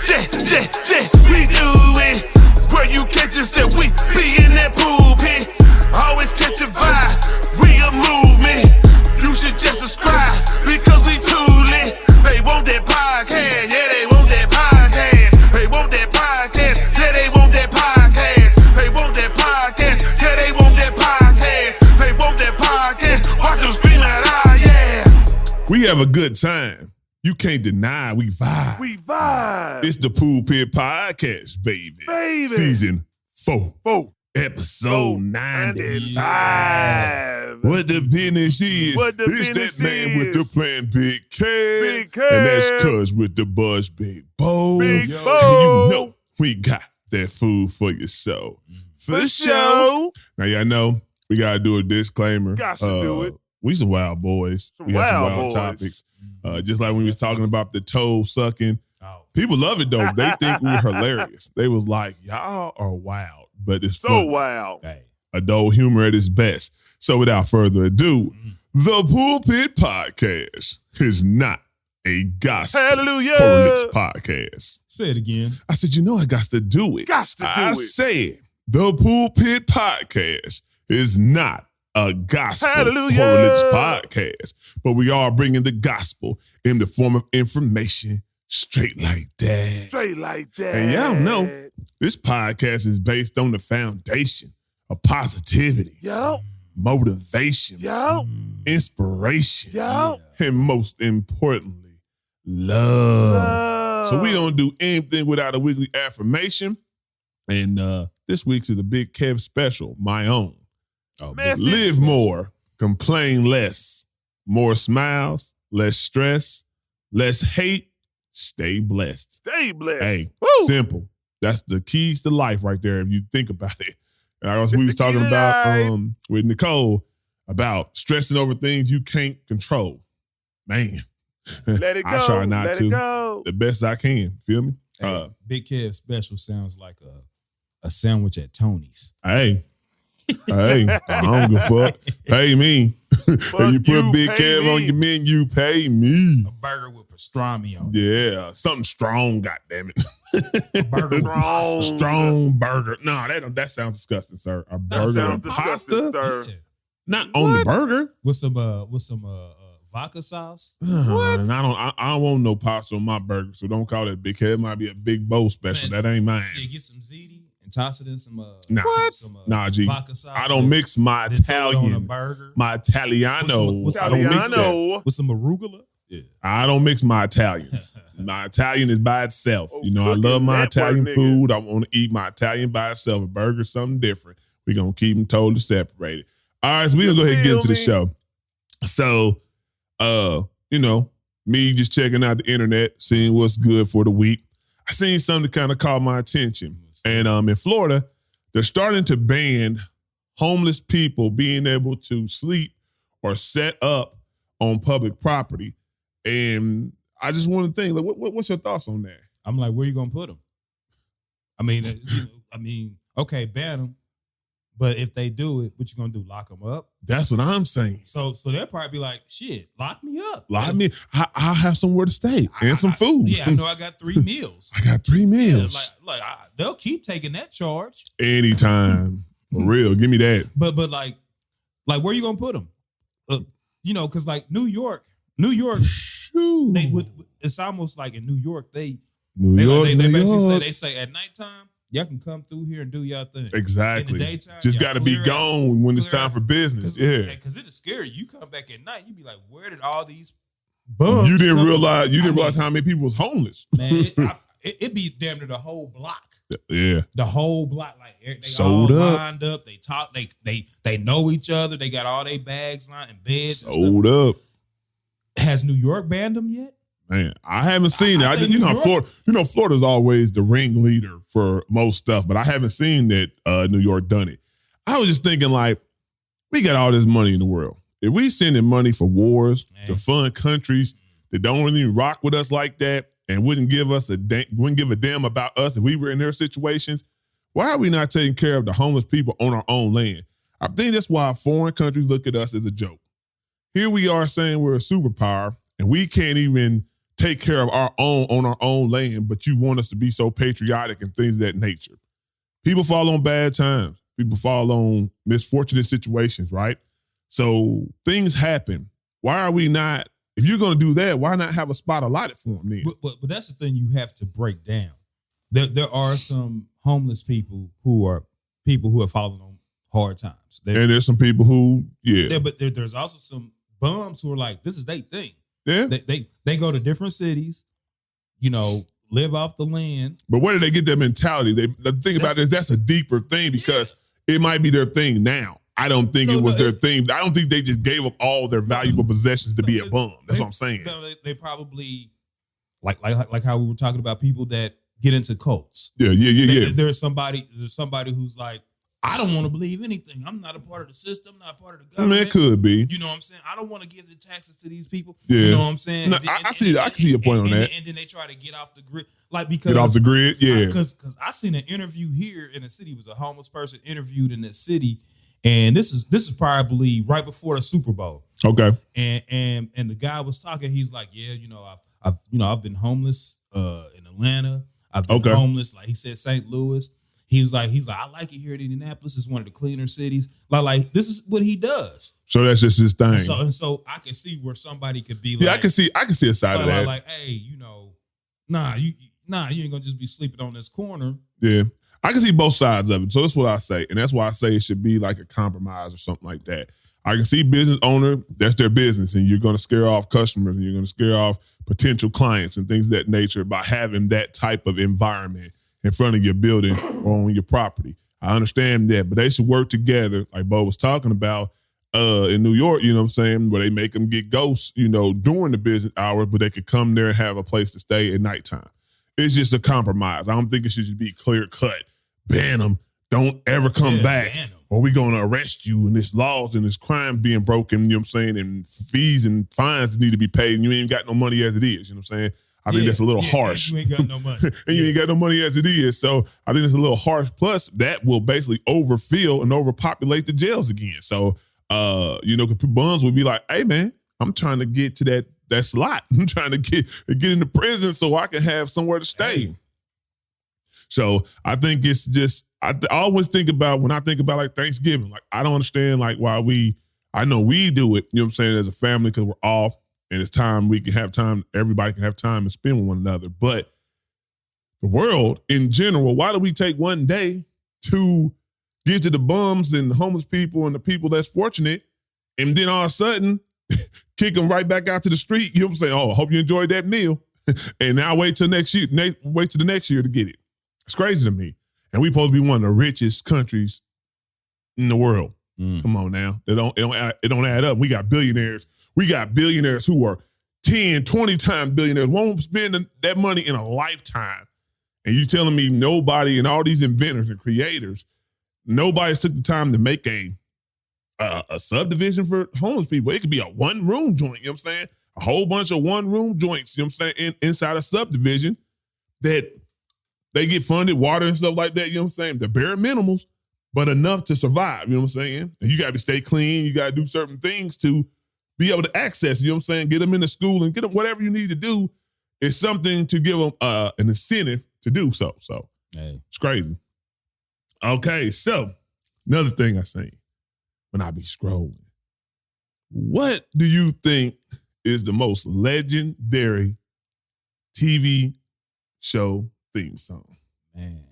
we do it. Where you catch us that we be in that pulpit. Always catch a vibe, we a movement. You should just subscribe because we too lit. They want that podcast, yeah, they want that podcast. They want that podcast, yeah, they want that podcast. They want that podcast, yeah, they want that podcast. They want that podcast, watch them scream out, ah, yeah. We have a good time. You can't deny we vibe. We vibe. It's the Pulpit Podcast, baby. Season 4. Episode 95. What the business is. It's that man with the plan, Big Kev. And that's Cuz with the buzz, Big Bo. Big And Bo. you know we got that food for your soul. For sure. Now y'all know we gotta do a disclaimer. Got to do it. We some wild boys. Some we have some wild wild boys. topics. Just like when we was talking about the toe sucking. Oh. People love it though. They think we're hilarious. They was like, y'all are wild, but it's So fun. wild. Hey. Adult humor at its best. So without further ado, the Pulpit Podcast is not a gospel Hallelujah. correlation podcast. Say it again. I said, you know I got to do it. Got to do I it. said the Pulpit Podcast is not a gospel Hallelujah. correlation podcast, but we are bringing the gospel in the form of information straight like that. Straight like that. And y'all know this podcast is based on the foundation of positivity, Yo, motivation, yo, inspiration, yo. and most importantly, love. So we don't do anything without a weekly affirmation. And this week's is a Big Kev special, my own. Oh, Man, Live more, complain less, more smiles, less stress, less hate, stay blessed. Stay blessed. Hey, Woo. simple. That's the keys to life right there if you think about it. And we was the key talking to about life. with Nicole about stressing over things you can't control. Man, Let it go. I try not Let to. it go. The best I can. Feel me? Hey, Big Kev special sounds like a sandwich at Tony's. Hey, I don't give a fuck. Pay me. If you put you, Big pay Kev me. on your menu, pay me. A burger with pastrami on it. Yeah, something strong, goddammit. A burger with pasta. Strong burger. No, that sounds disgusting, sir. A burger Sounds with disgusting, pasta? sir. Yeah. Not on the burger. With some vodka sauce. And I don't want no pasta on my burger, so don't call it Big Kev. It might be a Big Bowl special. Man, that ain't mine. Yeah, get some ziti and toss it in some Nah. some Nah, G. vodka sauce. I don't mix my then throw it on a Italian, burger my Italiano. With some- I don't mix that. Italiano. with some arugula. Yeah. I don't mix my Italians. My Italian is by itself. Oh, You know, I look love at my that Italian work, nigga. food. I want to eat my Italian by itself. A burger, something different. We're going to keep them totally separated. All right, so we're going to go ahead and get into the show. So, you know, me just checking out the internet, seeing what's good for the week. I seen something that kind of caught my attention. And in Florida, they're starting to ban homeless people being able to sleep or set up on public property. And I just want to think, like, what's your thoughts on that? I'm like, where you gonna put them? I mean, okay, ban them. But if they do it, what you gonna do? Lock them up? That's what I'm saying. So they'll probably be like, shit, lock me up. Lock me. I'll have somewhere to stay and some food. Yeah, I know I got 3 meals. I got 3 Yeah, meals. they'll keep taking that charge. Anytime. For real. Give me that. But like where you gonna put them? You know, because like New York, Shoot. they would. It's almost like in New York, they New York, they New basically York. say at nighttime, y'all can come through here and do y'all thing. Exactly. In the daytime, Just y'all got to be clear out. gone when it's Clear time out. for business. Yeah. Because it is scary. You come back at night, you be like, where did all these bums You didn't come realize from? I mean, how many people was homeless. man, it be damn near the whole block. Yeah. The whole block, like they Sold all up. lined up. They talk. They know each other. They got all their bags lined in beds. And Sold up. stuff. Has New York banned them yet? Man, I haven't seen it. I I just, think New Florida. Florida's always the ringleader for most stuff, but I haven't seen that New York done it. I was just thinking, like, we got all this money in the world. If we sending money for wars to fund countries that don't really rock with us like that and wouldn't give a damn about us if we were in their situations, why are we not taking care of the homeless people on our own land? I think that's why foreign countries look at us as a joke. Here we are saying we're a superpower, and we can't even take care of our own land, but you want us to be so patriotic and things of that nature. People fall on bad times. People fall on misfortunate situations, right? So things happen. Why are we not, if you're going to do that, why not have a spot allotted for them then? But that's the thing you have to break down. There are some homeless people who have fallen on hard times. And there's some people who, but there's also some bums who are like, this is their thing. Yeah. They go to different cities, live off the land. But where did they get that mentality? The thing about it is that's a deeper thing because it might be their thing now. I don't think it was their thing. I don't think they just gave up all their valuable possessions to be a bum. That's what I'm saying. They probably, like how we were talking about people that get into cults. Yeah. There's somebody who's like, I don't want to believe anything. I'm not a part of the system, not a part of the government. I mean, it could be. You know what I'm saying? I don't want to give the taxes to these people. Yeah. You know what I'm saying? No, I can see your point on that. And then they try to get off the grid. Get off the grid, yeah. Because I seen an interview here in the city. It was a homeless person interviewed in this city. And this is probably right before the Super Bowl. Okay. And the guy was talking. He's like, yeah, I've been homeless in Atlanta. I've been homeless, like he said, St. Louis. He's like, I like it here in Indianapolis. It's one of the cleaner cities. Like this is what he does. So that's just his thing. And so I can see where somebody could be like, I can see a side of that. Like, hey, you ain't gonna just be sleeping on this corner. Yeah. I can see both sides of it. So that's what I say. And that's why I say it should be like a compromise or something like that. I can see business owner, that's their business. And you're going to scare off customers and you're going to scare off potential clients and things of that nature by having that type of environment in front of your building or on your property. I understand that, but they should work together, like Bo was talking about, in New York, you know what I'm saying, where they make them get ghosts, during the business hours, but they could come there and have a place to stay at nighttime. It's just a compromise. I don't think it should just be clear cut. Ban them. Don't ever come back or we're going to arrest you and this laws and this crime being broken, you know what I'm saying, and fees and fines need to be paid and you ain't got no money as it is, you know what I'm saying? I think that's a little harsh. You ain't got no money. And you ain't got no money as it is. So I think it's a little harsh. Plus, that will basically overfill and overpopulate the jails again. So, bums would be like, hey, man, I'm trying to get to that slot. I'm trying to get into prison so I can have somewhere to stay. Hey. So I think it's just, I always think about, when I think about like Thanksgiving, like I don't understand like why I know we do it, you know what I'm saying, as a family because we're off. And it's time we can have time, everybody can have time and spend with one another. But the world in general, why do we take one day to give to the bums and the homeless people and the people that's fortunate and then all of a sudden kick them right back out to the street? You know what I'm saying? Oh, I hope you enjoyed that meal. And now wait till next year, wait till the next year to get it. It's crazy to me. And we supposed to be one of the richest countries in the world. Come on now. It don't add up. We got billionaires. We got billionaires who are 10, 20 times billionaires, won't spend that money in a lifetime. And you telling me nobody and all these inventors and creators, nobody took the time to make a subdivision for homeless people. It could be a one-room joint, you know what I'm saying? A whole bunch of one-room joints, you know what I'm saying, inside a subdivision that they get funded, water and stuff like that, you know what I'm saying? The bare minimals, but enough to survive, you know what I'm saying? And you got to stay clean. You got to do certain things to be able to access, you know what I'm saying? Get them into school and get them whatever you need to do. It's something to give them an incentive to do so. So It's crazy. Okay, so another thing I say when I be scrolling, what do you think is the most legendary TV show theme song? Man,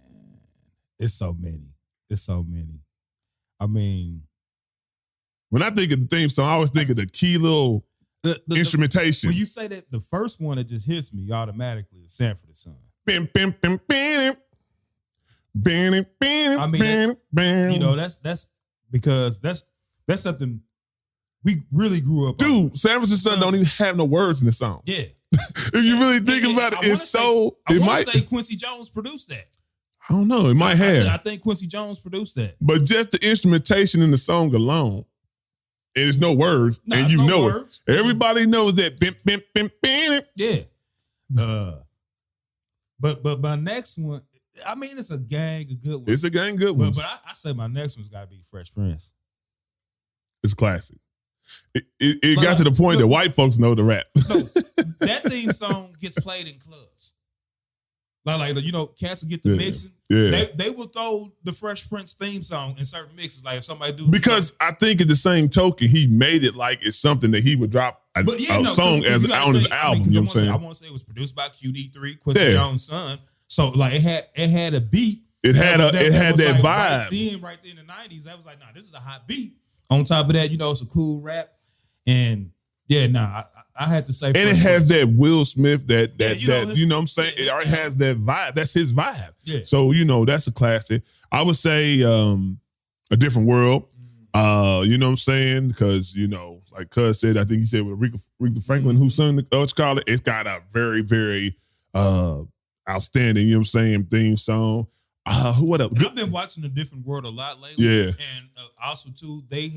it's so many. I mean, when I think of the theme song, I always think of the key little instrumentation. When you say that, the first one that just hits me automatically is Sanford and Son. I mean, that's because that's something we really grew up on. Dude, Sanford and Son don't even have no words in the song. Yeah. If you really think about it, it's so... I want to say Quincy Jones produced that. I don't know. It might have. I think Quincy Jones produced that. But just the instrumentation in the song alone, and there's no words, and you know words. It. Everybody knows that. Yeah. But my next one, I mean, it's a good one. It's a gang good one. But I say my next one's got to be Fresh Prince. It's classic. It got to the point that white folks know the rap. that theme song gets played in clubs. Like cats will get the mixing. Yeah. They will throw the Fresh Prince theme song in certain mixes. Like if somebody do because I think at the same token, he made it like it's something that he would drop a song on his album. You know what I'm saying? I want to say it was produced by QD3, Quincy Jones' son. So like it had a beat. It had that vibe. Right then in the 90s, that was like, nah, this is a hot beat. On top of that, it's a cool rap. And I had to say, and it has that Will Smith that you know what I'm saying. It already style. has that vibe. That's his vibe. Yeah. So that's a classic. I would say A Different World. You know what I'm saying? Because like Cuz said, I think he said with Aretha Franklin, who sung the it's got a very very outstanding. You know what I'm saying? Theme song. What else? I've been watching A Different World a lot lately. Yeah. And also too, they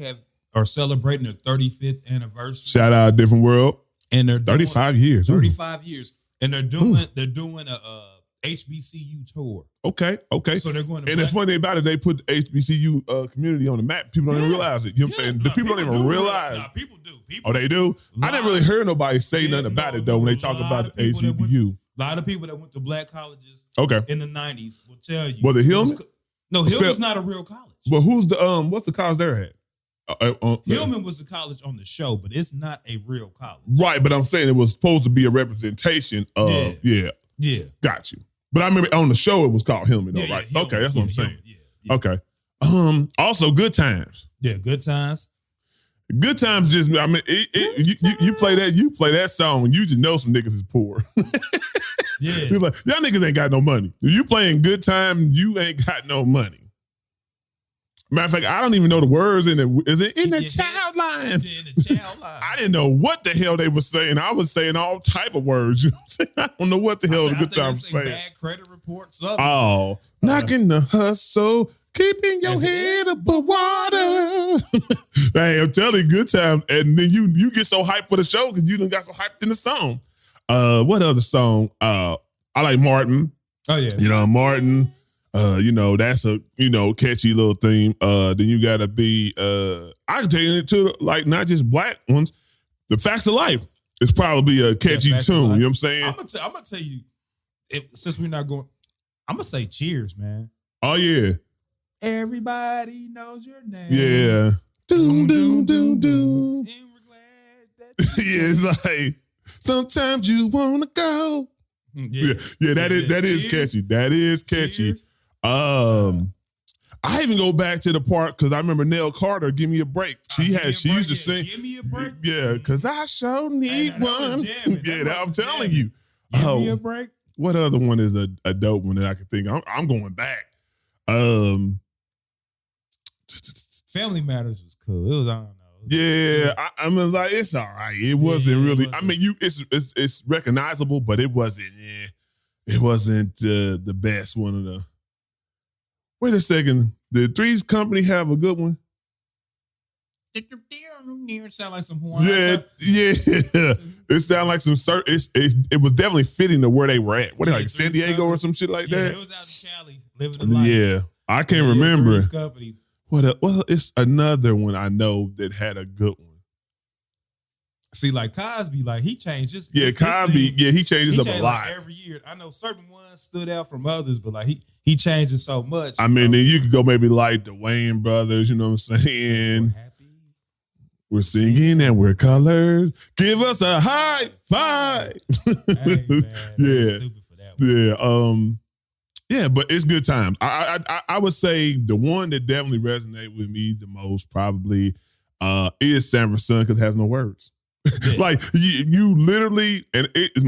are celebrating their 35th anniversary. Shout out A Different World. And they're 35 years. 35 years. And they're doing a HBCU tour. Okay. So they're going to and the funny thing about it, they put the HBCU community on the map. People don't even realize it. You know what I'm saying? The people don't even realize. Nah, people do. They do? I never really heard nobody say nothing about it though when they talk about the HBCU. A lot of people that went to black colleges in the 90s will tell you. Was it Hillman? No, Hillman's not a real college. But who's what's the college they're at? Hillman was the college on the show, but it's not a real college. Right, but I'm saying it was supposed to be a representation of, yeah. Got you. But I remember on the show it was called Hillman though, right? Hillman. Okay, that's what I'm saying. Yeah. Okay. Also Good Times. Yeah, Good Times. Good Times just, I mean, you play that song and you just know some niggas is poor. Yeah. He's like, y'all niggas ain't got no money. If you playing Good Time, you ain't got no money. Matter of fact, I don't even know the words in it. Is it in the child line? Yeah, in the child line. I didn't know what the hell they were saying. I was saying all type of words. You know what I'm saying? I don't know what the hell the Good Times was saying. Bad credit report, something. Oh, knocking the hustle, keeping your head above water. Hey, I'm telling you, Good Time. And then you get so hyped for the show because you done got so hyped in the song. What other song? I like Martin. Oh yeah. Martin. That's a catchy little theme. Then you gotta be I can take it to like not just black ones. The Facts of Life is probably a catchy tune. You know what I'm saying? I'm gonna tell you, since we're not going, I'm gonna say Cheers, man. Oh yeah. Everybody knows your name. Yeah. Doom doom doom doom. And we're glad that yeah, it's like sometimes you wanna go. Yeah, that is catchy. That is catchy. Cheers. I even go back to the part because I remember Nell Carter, "Give Me a Break." She used to sing, "Give Me a Break." Yeah, because I sure need one. I'm telling you. Give me a break. What other one is a dope one that I can think of? I'm going back. Family Matters was cool. It was, I don't know. Yeah, I mean, like it's all right. It wasn't really. I mean, it's recognizable, but it wasn't. Yeah, it wasn't the best one of the. Wait a second. Did Three's Company have a good one? It sound like some Hawaiian Yeah. It sounded like some. It was definitely fitting to where they were at. What like San Diego or some shit like that? It was out in Cali, living the life. Yeah, I can't remember. Three's Company. Well, it's another one I know that had a good one. See, like Cosby, like he changed his. Cosby, he changes up a lot. Like every year. I know certain ones stood out from others, but like he changes so much. I mean, then you could go maybe like the Wayne brothers, you know what I'm saying? We're singing and we're colored. Give us a high five. Hey, man, yeah. Stupid for that one. Yeah, but it's good times. I would say the one that definitely resonated with me the most probably is Sanford Son because it has no words. Yeah. Like you literally, and it is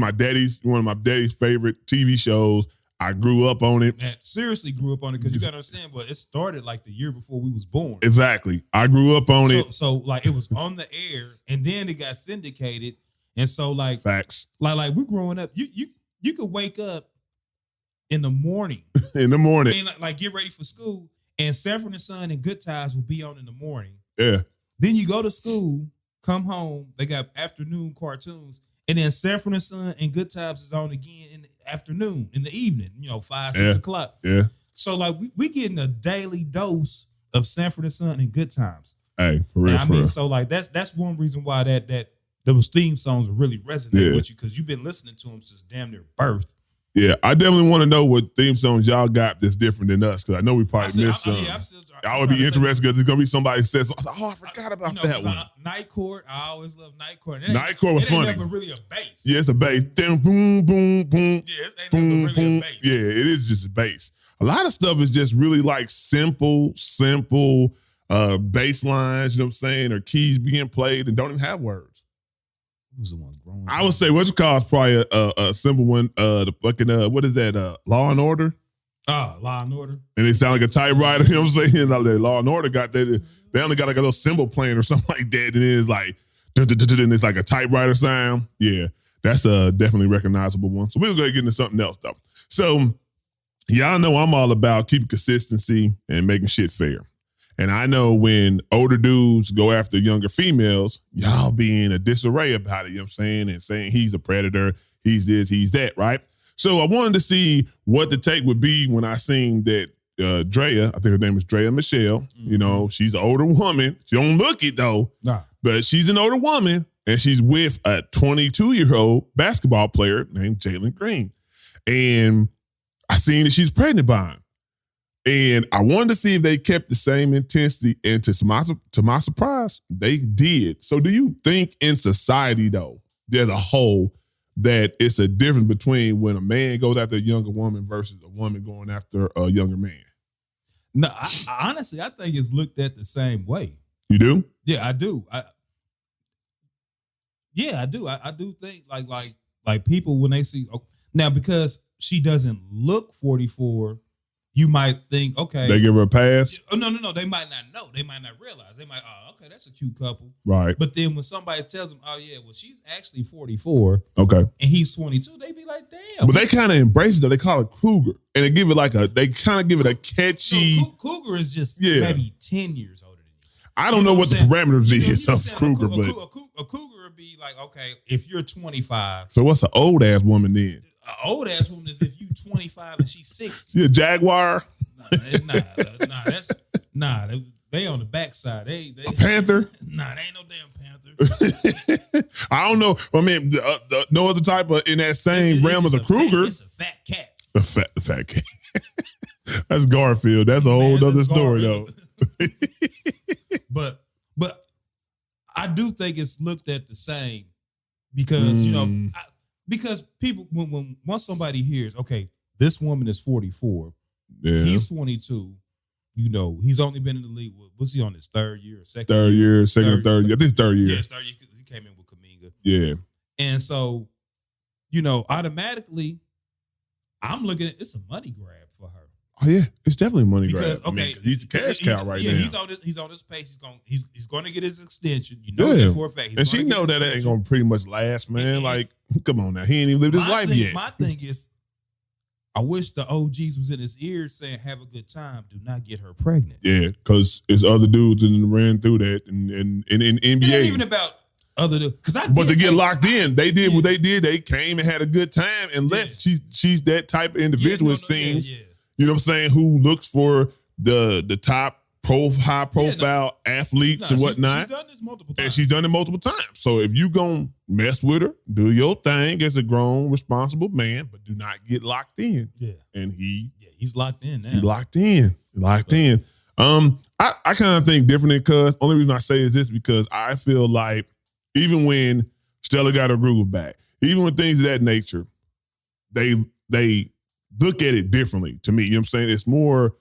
one of my daddy's favorite TV shows. I grew up on it. Man, seriously grew up on it because you gotta understand, but it started like the year before we was born. Exactly. I grew up on it. So like it was on the air and then it got syndicated. And so like facts. Like we're growing up, you could wake up in the morning. In the morning. And like get ready for school. And Sanford and Son and Good Times will be on in the morning. Yeah. Then you go to school, come home, they got afternoon cartoons. And then Sanford and Son and Good Times is on again in the afternoon, in the evening, 5, 6 o'clock. Yeah. So like we getting a daily dose of Sanford and Son and Good Times. Hey, for real. I mean, so like that's one reason why that those theme songs really resonate with you because you've been listening to them since damn near birth. Yeah, I definitely want to know what theme songs y'all got that's different than us because I know we probably missed some. I would be interested because there's gonna be somebody who says, "Oh, I forgot about that one." Night Court, I always love Night Court. Night Court was funny. It ain't never really a bass. Yeah, it's a bass. Boom, boom, boom. Yeah, it ain't boom, never really a bass. Yeah, it is just a bass. A lot of stuff is just really like simple bass lines. You know what I'm saying, or keys being played and don't even have words. Who's the one growing? I would say what you call is probably a simple one. The fucking what is that? Law and Order. Law and Order. And it sound like a typewriter. You know what I'm saying? Like Law and Order got that. They only got like a little cymbal playing or something like that. And it's like, and it's like a typewriter sound. Yeah, that's a definitely recognizable one. So we'll go ahead and get into something else though. So y'all know I'm all about keeping consistency and making shit fair. And I know when older dudes go after younger females, y'all be in a disarray about it, you know what I'm saying? And saying he's a predator, he's this, he's that, right? So I wanted to see what the take would be when I seen that Drea, I think her name is Drea Michelle, mm-hmm. You know, she's an older woman. She don't look it though, but she's an older woman and she's with a 22-year-old basketball player named Jalen Green. And I seen that she's pregnant by him. And I wanted to see if they kept the same intensity, and to my surprise, they did. So do you think in society, though, there's a whole, that it's a difference between when a man goes after a younger woman versus a woman going after a younger man? No, honestly, I think it's looked at the same way. You do? Yeah, I do. I do think like people when they see, now because she doesn't look 44, you might think, okay. They give her a pass? No. They might not know. They might not realize. They might, okay, that's a cute couple. Right. But then when somebody tells them, oh, yeah, well, she's actually 44. Okay. And he's 22, they be like, damn. But they kind of embrace it, though. They call it cougar. And they give it they kind of give it a catchy. No, cougar is just maybe 10 years older than you. I don't know what the parameters is of cougar, but. A cougar would be like, okay, if you're 25. So what's an old ass woman then? An old ass woman is if you 25 and she's 60. You a jaguar? They on the backside. They a panther? Nah, they ain't no damn panther. I don't know. I mean, no other type of in that same realm as a cougar. It's a fat cat. A fat cat. That's Garfield. That's a whole other story, though. But I do think it's looked at the same because because people when once somebody hears, okay, this woman is 44, he's 22, he's only been in the league. What's he on his third year or second? Third year. I think it's third year. Yeah, it's third year. He came in with Kuminga. Yeah, and so automatically, I'm looking at it's a money grab for her. Oh yeah, it's definitely a money grab. Okay, he's a cash cow right now. He's on his pace. He's going to get his extension. That for a fact. And she know that ain't going to pretty much last, man. Like, come on now, he ain't even lived his life yet. My thing is, I wish the OGs was in his ears saying, "Have a good time. Do not get her pregnant." Yeah, because it's other dudes and ran through that, and in NBA, it ain't even about other dudes. But to get locked in, they did what they did. They came and had a good time and left. She's that type of individual. It seems. Yeah. You know what I'm saying? Who looks for the top high profile athletes and whatnot. She's done this multiple times. And she's done it multiple times. So if you gonna mess with her, do your thing as a grown, responsible man, but do not get locked in. Yeah. And he's locked in now. He's locked in. I kind of think differently because only reason I say is this because I feel like even when Stella got her groove back, even when things of that nature, they look at it differently to me. You know what I'm saying? It's more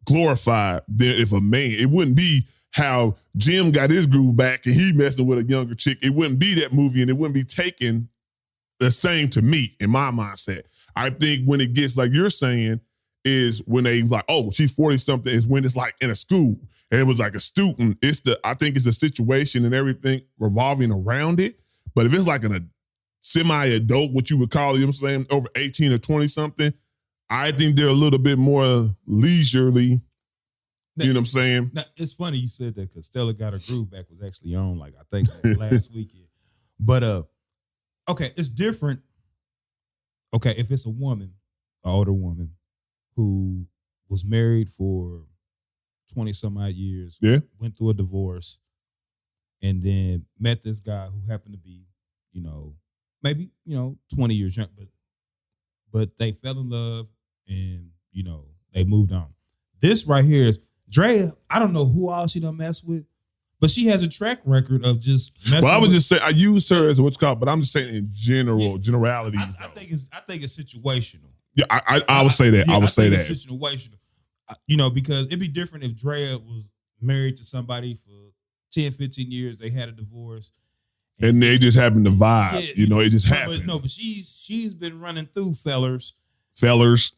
glorified than if a man. It wouldn't be how Jim got his groove back and he messing with a younger chick. It wouldn't be that movie and it wouldn't be taken the same to me in my mindset. I think when it gets like you're saying is when they like, oh, she's 40 something is when it's like in a school and it was like a student. I think it's a situation and everything revolving around it. But if it's like a semi-adult, what you would call, you know what I'm saying, over 18 or 20 something, I think they're a little bit more leisurely. You know what I'm saying? Now, it's funny you said that because Stella Got Her Groove Back was actually on, like, I think last weekend. But, okay, it's different. Okay, if it's a woman, an older woman, who was married for 20 some odd years, went through a divorce, and then met this guy who happened to be, maybe 20 years young, but they fell in love and they moved on. This right here is Drea. I don't know who else she done mess with, but she has a track record of just messing. Well, I was just saying I used her as what's called, but I'm just saying in generalities. I think it's situational. Yeah, I would say that. I would say that it's situational. Because it'd be different if Drea was married to somebody for 10, 15 years. They had a divorce. And they just happened to vibe. It just happened. But she's been running through fellers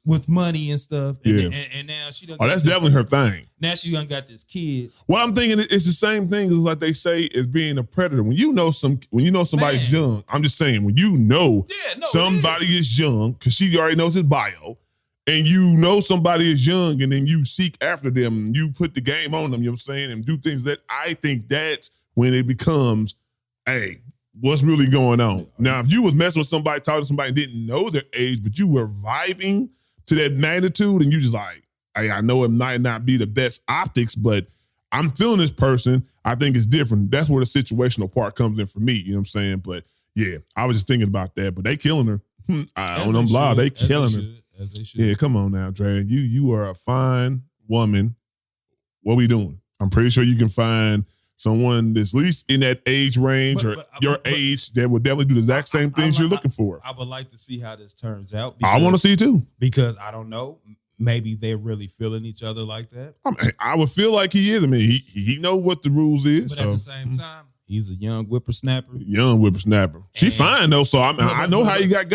with money and stuff. And, and now she done. Oh, that's definitely her thing. Now she done got this kid. Well, I'm thinking it's the same thing as like they say as being a predator. When you know somebody's young, I'm just saying when somebody is young, because she already knows his bio, and somebody is young, and then you seek after them, and you put the game on them, you know what I'm saying, and do things that I think that's when it becomes, hey, what's really going on? Now, if you was messing with somebody, talking to somebody and didn't know their age, but you were vibing to that magnitude, and you just like, hey, I know it might not be the best optics, but I'm feeling this person. I think it's different. That's where the situational part comes in for me. You know what I'm saying? But yeah, I was just thinking about that. But they killing her. On them blog, they killing her. As they should. Yeah, come on now, Dre. You are a fine woman. What we doing? I'm pretty sure you can find someone that's at least in that age range or your age that would definitely do the exact same things you're looking for. I would like to see how this turns out. I want to see it too. Because I don't know. Maybe they're really feeling each other like that. I would feel like he is. I mean, he know what the rules is. But at the same time, he's a young whippersnapper. She fine though, so I know how you got.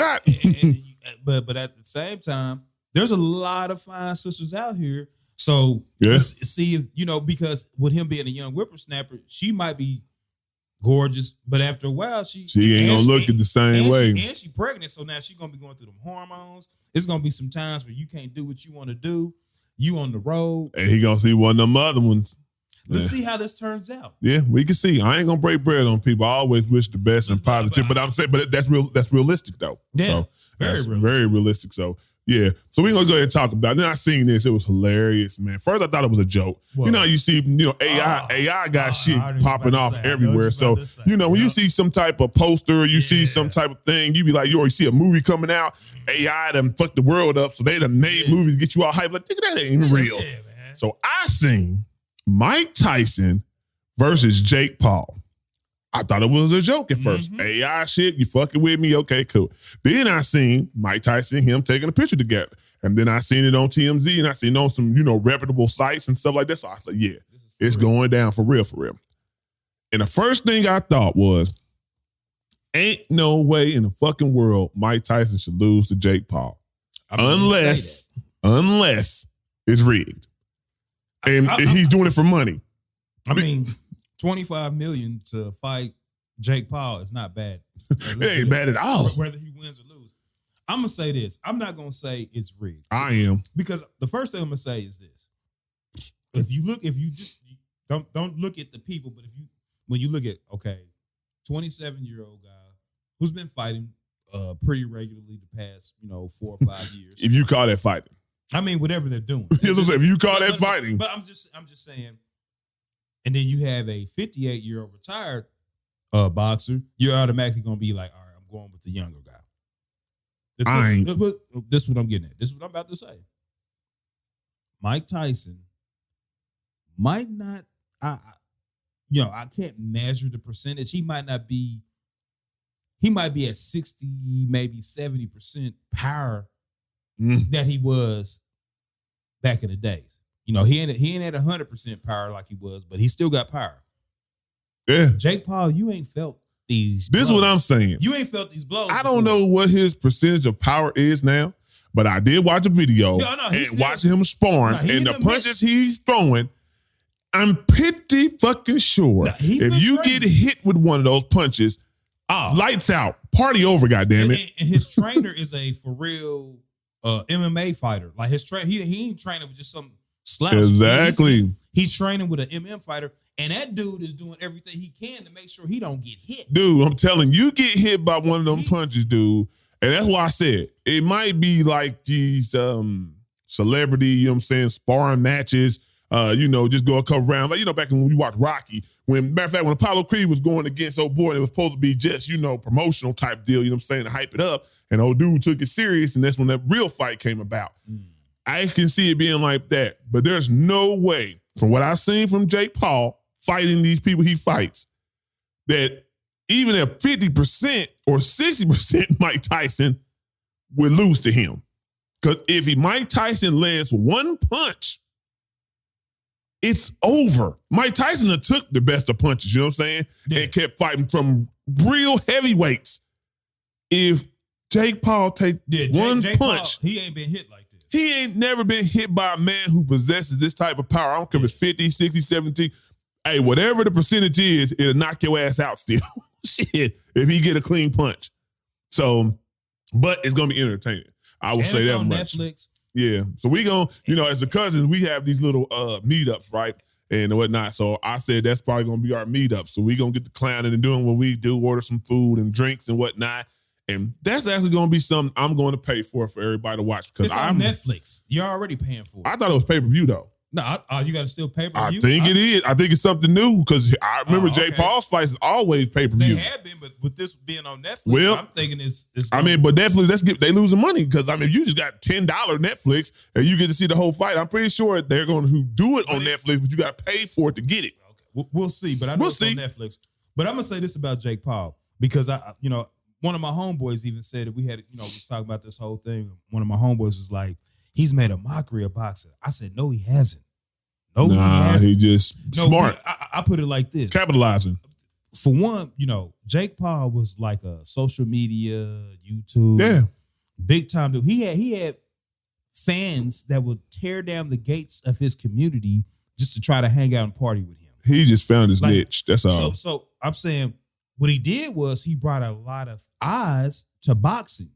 But at the same time, there's a lot of fine sisters out here. So let's see if, because with him being a young whippersnapper, she might be gorgeous, but after a while, she ain't gonna look at the same way. And she pregnant, so now she's gonna be going through them hormones. It's gonna be some times where you can't do what you want to do. You on the road, and he gonna see one of them other ones. Let's see how this turns out. Yeah, we can see. I ain't gonna break bread on people. I always wish the best and positive, but I'm saying, but that's real. That's realistic though. Yeah, so very realistic. So. Yeah, so we're gonna go ahead and talk about it. Then I seen this, it was hilarious, man. First I thought it was a joke. Well, you see, AI got shit popping off everywhere. So, when you see some type of poster, you see some type of thing, you be like, you see a movie coming out, AI done fucked the world up, so they done made movies to get you all hyped, like, that ain't real. Man. So I seen Mike Tyson versus Jake Paul. I thought it was a joke at first. AI shit, you fucking with me? Okay, cool. Then I seen Mike Tyson and him taking a picture together. And then I seen it on TMZ and I seen it on some, reputable sites and stuff like that. So I said, yeah, it's going down for real. And the first thing I thought was, ain't no way in the fucking world Mike Tyson should lose to Jake Paul. Unless it's rigged. And he's doing it for money. I mean, $25 million to fight Jake Paul is not bad. It ain't bad at all. Whether he wins or loses. I'm gonna say this. I'm not gonna say it's rigged. I am. Because the first thing I'm gonna say is this. If you just don't look at the people, but when you look at 27-year-old guy who's been fighting pretty regularly the past 4 or 5 years. If you call that fighting. I mean, whatever they're doing. If you call that fighting. But I'm just saying. And then you have a 58-year-old retired boxer, you're automatically going to be like, all right, I'm going with the younger guy. This is what I'm getting at. This is what I'm about to say. Mike Tyson might not, I can't measure the percentage. He might be at 60, maybe 70% power that he was back in the days. He ain't at 100% power like he was, but he still got power. Yeah. Jake Paul, you ain't felt these blows. This is what I'm saying. You ain't felt these blows. I don't know what his percentage of power is now, but I did watch a video and watching him sparring and the punches he's throwing, I'm pretty fucking sure if you get hit with one of those punches, lights out, party over, goddammit. And his trainer is a for real MMA fighter. Like his he ain't training with just some slouch. Exactly. He's training with an MMA fighter, and that dude is doing everything he can to make sure he don't get hit. Dude, I'm telling you, get hit by one of them punches, dude. And that's why I said it might be like these celebrity, sparring matches just go a couple rounds. Like, back when we watched Rocky, matter of fact, when Apollo Creed was going against old boy, it was supposed to be just, promotional type deal, to hype it up. And old dude took it serious, and that's when that real fight came about. I can see it being like that, but there's no way, from what I've seen from Jake Paul fighting these people he fights, that even at 50% or 60% Mike Tyson would lose to him. Because if Mike Tyson lands one punch, it's over. Mike Tyson took the best of punches, you know what I'm saying? Yeah. And kept fighting from real heavyweights. If Jake Paul take one punch, Paul, he ain't been hit like this. He ain't never been hit by a man who possesses this type of power. I don't care if it's 50, 60, 70. Hey, whatever the percentage is, it'll knock your ass out still. Shit, if he get a clean punch. So, but it's going to be entertaining. I will say that on much. Netflix. Yeah. So we going to, as the cousins, we have these little meetups, right? And whatnot. So I said that's probably going to be our meetup. So we going to get the clowning and doing what we do, order some food and drinks and whatnot. And that's actually going to be something I'm going to pay for everybody to watch. Because it's on Netflix. You're already paying for it. I thought it was pay-per-view, though. No, you got to still pay-per-view? I think it is. I think it's something new because I remember Jake Paul's fights is always pay-per-view. They have been, but with this being on Netflix, I'm thinking it's but Netflix, they losing money because, you just got $10 Netflix and you get to see the whole fight. I'm pretty sure they're going to do it on Netflix, but you got to pay for it to get it. Okay. We'll see, but I know it's on Netflix. But I'm going to say this about Jake Paul because, one of my homeboys even said that we had, we was talking about this whole thing. One of my homeboys was like, he's made a mockery of boxing. I said, no, he hasn't. No, he hasn't. He just smart. I put it like this. Capitalizing. For one, Jake Paul was like a social media, YouTube. Yeah. Big time dude. He had fans that would tear down the gates of his community just to try to hang out and party with him. He just found his niche. That's all. So I'm saying what he did was he brought a lot of eyes to boxing.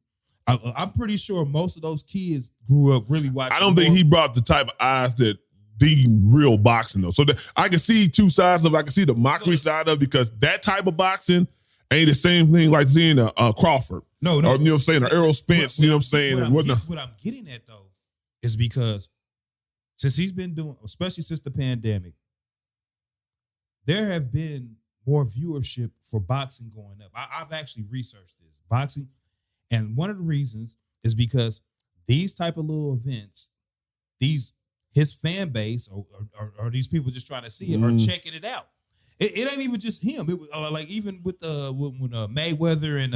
I'm pretty sure most of those kids grew up really watching. I don't think he brought the type of eyes that deem real boxing though. So I can see two sides of it. I can see the mockery side of it because that type of boxing ain't the same thing like seeing a Crawford. No. Or, you know what I'm saying? Or Errol Spence, you know what I'm saying? What I'm getting at though is because since he's been doing, especially since the pandemic, there have been more viewership for boxing going up. I've actually researched this. Boxing, and one of the reasons is because these type of little events, his fan base or these people just trying to see it or checking it out. It ain't even just him. It was like even with when Mayweather and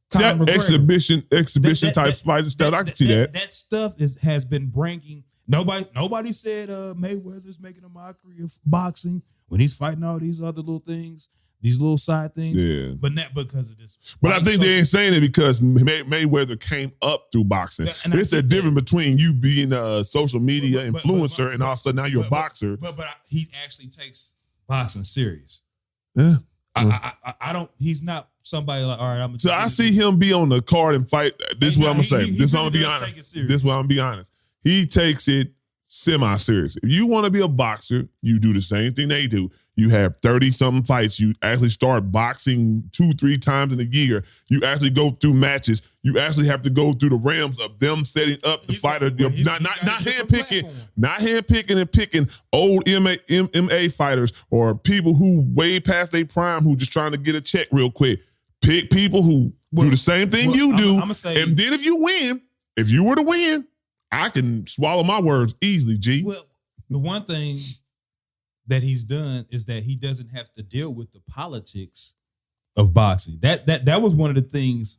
Conor McGregor, exhibition type fight stuff. I can see that. That stuff has been bringing. Nobody said Mayweather's making a mockery of boxing when he's fighting all these other little things, these little side things. Yeah. But not because of this. But I think they ain't saying it because Mayweather came up through boxing. It's a difference between you being a social media influencer and also now you're a boxer. But he actually takes boxing serious. Yeah. I don't. He's not somebody like. All right, I'm. So I see him be on the card and fight. This is what I'm gonna say. This is what I'm gonna be honest. This is what I'm gonna be honest. He takes it semi-serious. If you want to be a boxer, you do the same thing they do. You have 30-something fights. You actually start boxing 2-3 times in a year. You actually go through matches. You actually have to go through the realms of them setting up the fighter. Not handpicking and picking old MMA fighters or people who way past their prime who just trying to get a check real quick. Pick people who do the same thing you do. And then if you were to win, I can swallow my words easily, G. Well, the one thing that he's done is that he doesn't have to deal with the politics of boxing. That was one of the things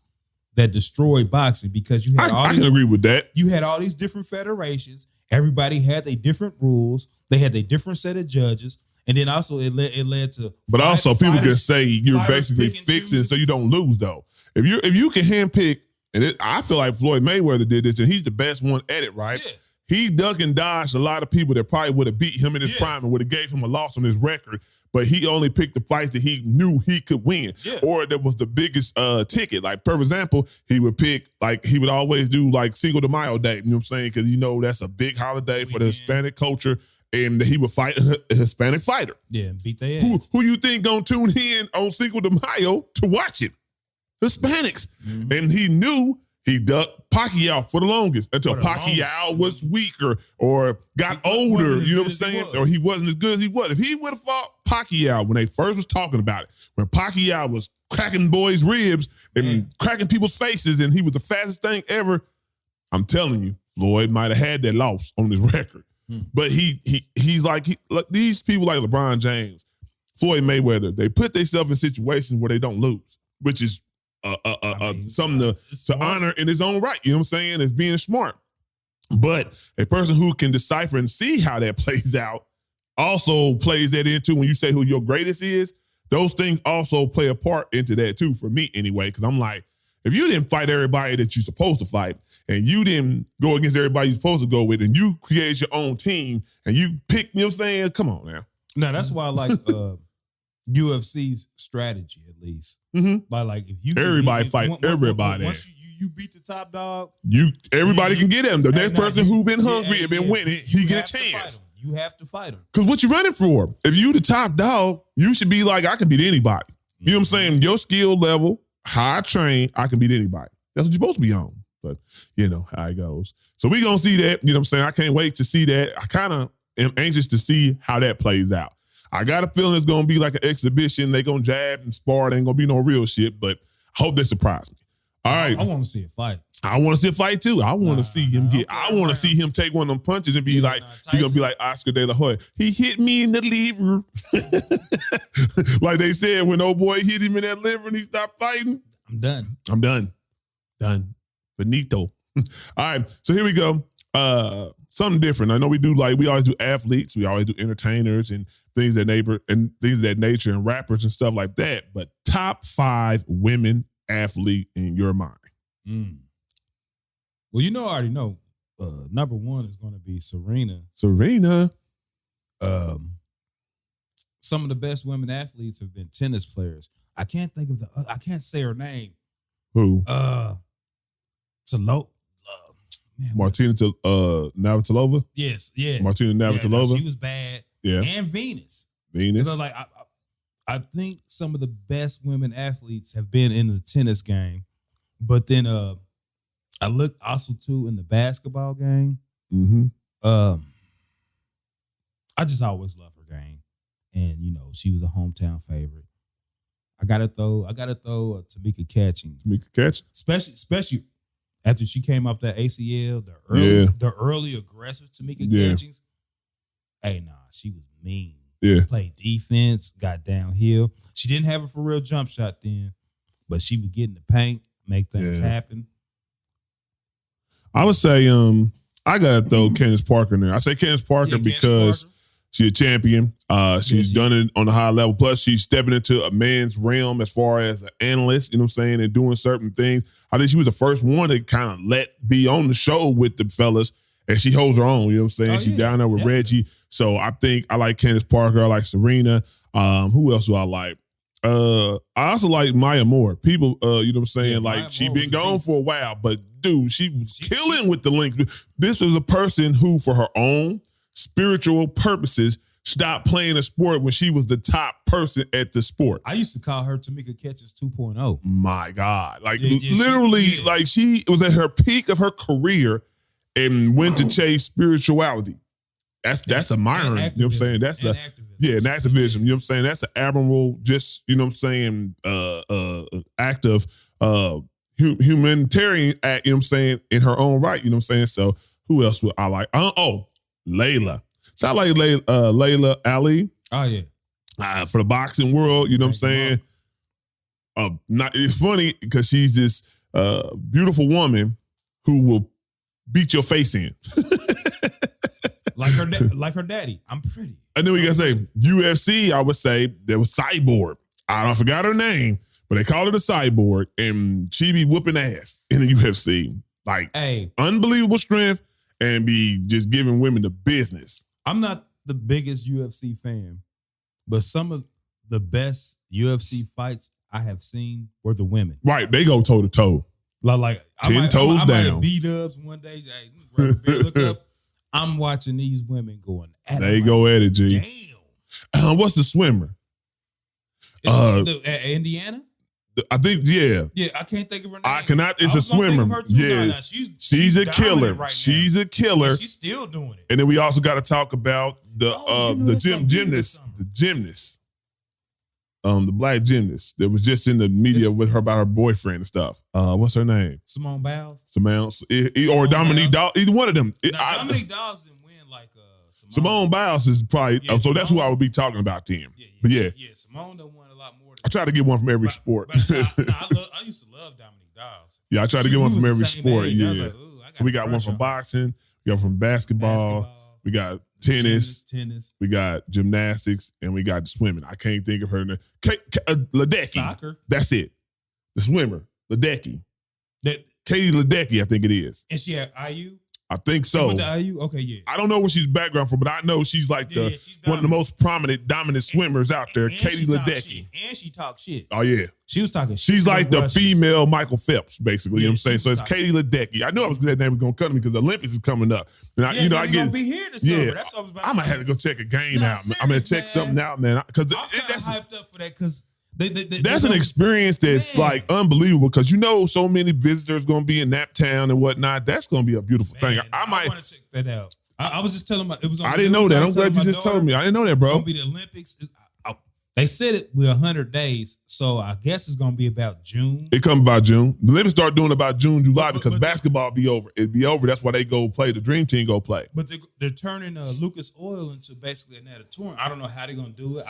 that destroyed boxing because you had I can agree with that. You had all these different federations. Everybody had their different rules. They had their different set of judges. And then also it led to. But also people can say you're basically fixing so you don't lose though. If you can handpick. And I feel like Floyd Mayweather did this, and he's the best one at it, right? Yeah. He ducked and dodged a lot of people that probably would have beat him in his prime and would have gave him a loss on his record. But he only picked the fights that he knew he could win, or that was the biggest ticket. Like, for example, he would always do like Cinco de Mayo Day. You know what I'm saying? Because that's a big holiday for the Hispanic culture, and he would fight a Hispanic fighter. Yeah, beat their ass. Who you think gonna tune in on Cinco de Mayo to watch it? Hispanics. Mm-hmm. And he knew He ducked Pacquiao for the longest until Pacquiao was weaker or got older. You know what I'm saying? Or he wasn't as good as he was. If he would have fought Pacquiao when they first was talking about it, when Pacquiao was cracking boys' ribs and cracking people's faces, and he was the fastest thing ever, I'm telling you, Floyd might have had that loss on his record. But he's like these people like LeBron James, Floyd Mayweather. They put themselves in situations where they don't lose, which is something to honor in his own right. You know what I'm saying? As being smart. But a person who can decipher and see how that plays out also plays that into when you say who your greatest is. Those things also play a part into that too, for me anyway, because I'm like, if you didn't fight everybody that you're supposed to fight, and you didn't go against everybody you're supposed to go with, and you create your own team, and you pick, you know what I'm saying? Come on now. Now, that's why I like UFC's strategy, at least. By like, if you everybody fight everybody. Once you beat the top dog, everybody can get him. The next person who been hungry and been winning, he get a chance. You have to fight him. Because what you running for? If you the top dog, you should be like, I can beat anybody. You know what I'm saying? Your skill level, how I train, I can beat anybody. That's what you're supposed to be on. But you know how it goes. So we gonna see that. You know what I'm saying? I can't wait to see that. I kind of am anxious to see how that plays out. I got a feeling it's gonna be like an exhibition. They gonna jab and spar. There ain't gonna be no real shit, but I hope they surprise me. All right. I want to see a fight. I want to see a fight too. I want to see him get. I want to see him take one of them punches and be like, he gonna be like Oscar De La Hoya. He hit me in the liver, like they said when old boy hit him in that liver and he stopped fighting. I'm done. Finito. All right, so here we go. Something different. I know we always do athletes, we always do entertainers and things of that nature and rappers and stuff like that. But top 5 women athlete in your mind. Well, I already know. Number 1 is going to be Serena. Some of the best women athletes have been tennis players. I can't think of I can't say her name. Who? Martina Navratilova? Yes, yeah. Martina Navratilova? Yeah, she was bad. Yeah. And Venus. Like I think some of the best women athletes have been in the tennis game. But then I looked also too in the basketball game. I just always loved her game. And she was a hometown favorite. I gotta throw Tamika Catchings. Especially after she came off that ACL, the early aggressive Tamika Catchings. Hey, she was mean. Yeah. Played defense, got downhill. She didn't have a for real jump shot then, but she would get in the paint, make things happen. I would say I gotta throw Candace Parker in there. I say Candace Parker because she's a champion. She's done it on a high level. Plus, she's stepping into a man's realm as far as an analyst, you know what I'm saying, and doing certain things. I think she was the first one to kind of be on the show with the fellas, and she holds her own, you know what I'm saying? She's down there with Reggie. So I think I like Candace Parker. I like Serena. Who else do I like? I also like Maya Moore. People, you know what I'm saying? Like, she been gone for a while, but dude, she was killing with the link. This was a person who, for her own spiritual purposes, stopped playing a sport when she was the top person at the sport. I used to call her Tamika Catchings 2.0. My God. Like, literally, she was at her peak of her career and went to chase spirituality. That's admiring, you know what I'm saying? That's an activism, you know what I'm saying? That's an admirable, just, you know what I'm saying, act of humanitarian act, you know what I'm saying, in her own right, you know what I'm saying? So who else would I like? Layla. So I like Layla Ali. Oh, yeah. For the boxing world, you know what I'm saying? It's funny because she's this beautiful woman who will beat your face in. Like her daddy. I'm pretty. And then we gotta say UFC. I would say there was Cyborg. I forgot her name, but they call her the Cyborg, and she be whooping ass in the UFC. Like, unbelievable strength, and be just giving women the business. I'm not the biggest UFC fan, but some of the best UFC fights I have seen were the women. Right, they go toe to toe. Like 10 toes down. I might beat ups one day. Look up. I'm watching these women going at it. They go at it, G. Damn. What's the swimmer? Indiana? I think, yeah. Yeah, I can't think of her name. I cannot. It's I a was gonna think swimmer. of her too. Yeah, No, she's a dominant killer. right She's now. a killer. And she's still doing it. And then we also got to talk about the that's something gymnast, beautiful. the gymnast, the black gymnast that was just in the media with her about her boyfriend and stuff. What's her name? Simone Biles. Or Dominique Dawes. Either one of them. Dominique Dawes didn't win like Simone Biles is probably. Yeah, so that's who Simone. I would be talking about, Tim. Yeah, But yeah, Simone done won a lot more. I try to get one from every sport. But I used to love Dominique Dawes. Yeah, I try to get one from every sport. Age. Yeah. I was like, ooh, So we got one from boxing. We got from basketball. We got tennis. We got gymnastics, and we got swimming. I can't think of her name. Ledecky. Soccer. That's it. The swimmer, Ledecky. That, Katie Ledecky, I think it is. and she at IU? I think She so. went to IU? Okay, yeah. I don't know what she's background from, but I know she's like she's one of the most prominent, dominant swimmers out there. And Katie she talk Ledecky. shit. And she talks shit. Oh yeah, She was talking shit. she's to like the Russians. female Michael Phelps, basically. You know what I'm saying? she So was it's Katie Ledecky. I knew that name was gonna come to me because the Olympics is coming up, and I Yeah, I we get gonna be here this summer. yeah. That's what I was about I might have to go check a game Nah, out. I'm gonna serious, check man. something out, man, because I'm kind of that's hyped up for that because that's an experience that's Man. like unbelievable because so many visitors gonna be in Naptown and whatnot. That's gonna be a beautiful thing. I might. want to check that out. I was just telling my. It was. On I the didn't know news. that. I I'm was glad telling you my just daughter, told me. I didn't know that, It's bro. gonna be the Olympics. They said it. We're 100 days, so I guess it's gonna be about June. It comes about June. The Olympics start doing about June, July because but- basketball be over. It'd be over. That's why they go play. The Dream Team go play. But they're turning Lucas Oil into basically an auditorium. I don't know how they're gonna do it.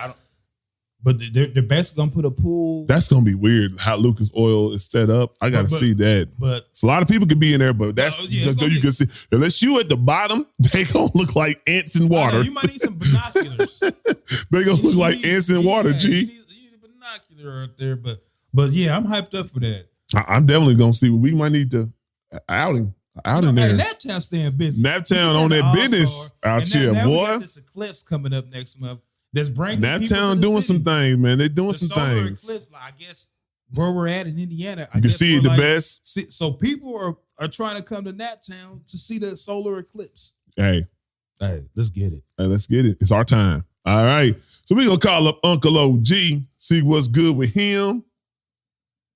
But they're basically gonna put a pool. That's gonna be weird how Lucas Oil is set up. I gotta see that. But So a lot of people can be in there, but that's yeah, just so you can see. Unless you at the bottom, they gonna look like ants in I know, water. you might need some binoculars. They gonna look like ants in water, You G. need a binocular out there, but yeah, I'm hyped up for that. I'm definitely gonna see. We might need to outing in there. Hey, Naptown staying busy. Naptown on that business out here, now we boy. got this eclipse coming up next month. That's bringing people to Naptown the doing city. some things, man. They doing The some solar things. eclipse, like, I guess where we're at in Indiana, I You can guess see we're it the like- best. So people are trying to come to Naptown to see the solar eclipse. Hey, Let's get it. let's get it. It's our time. All right. So we gonna call up Uncle OG, see what's good with him.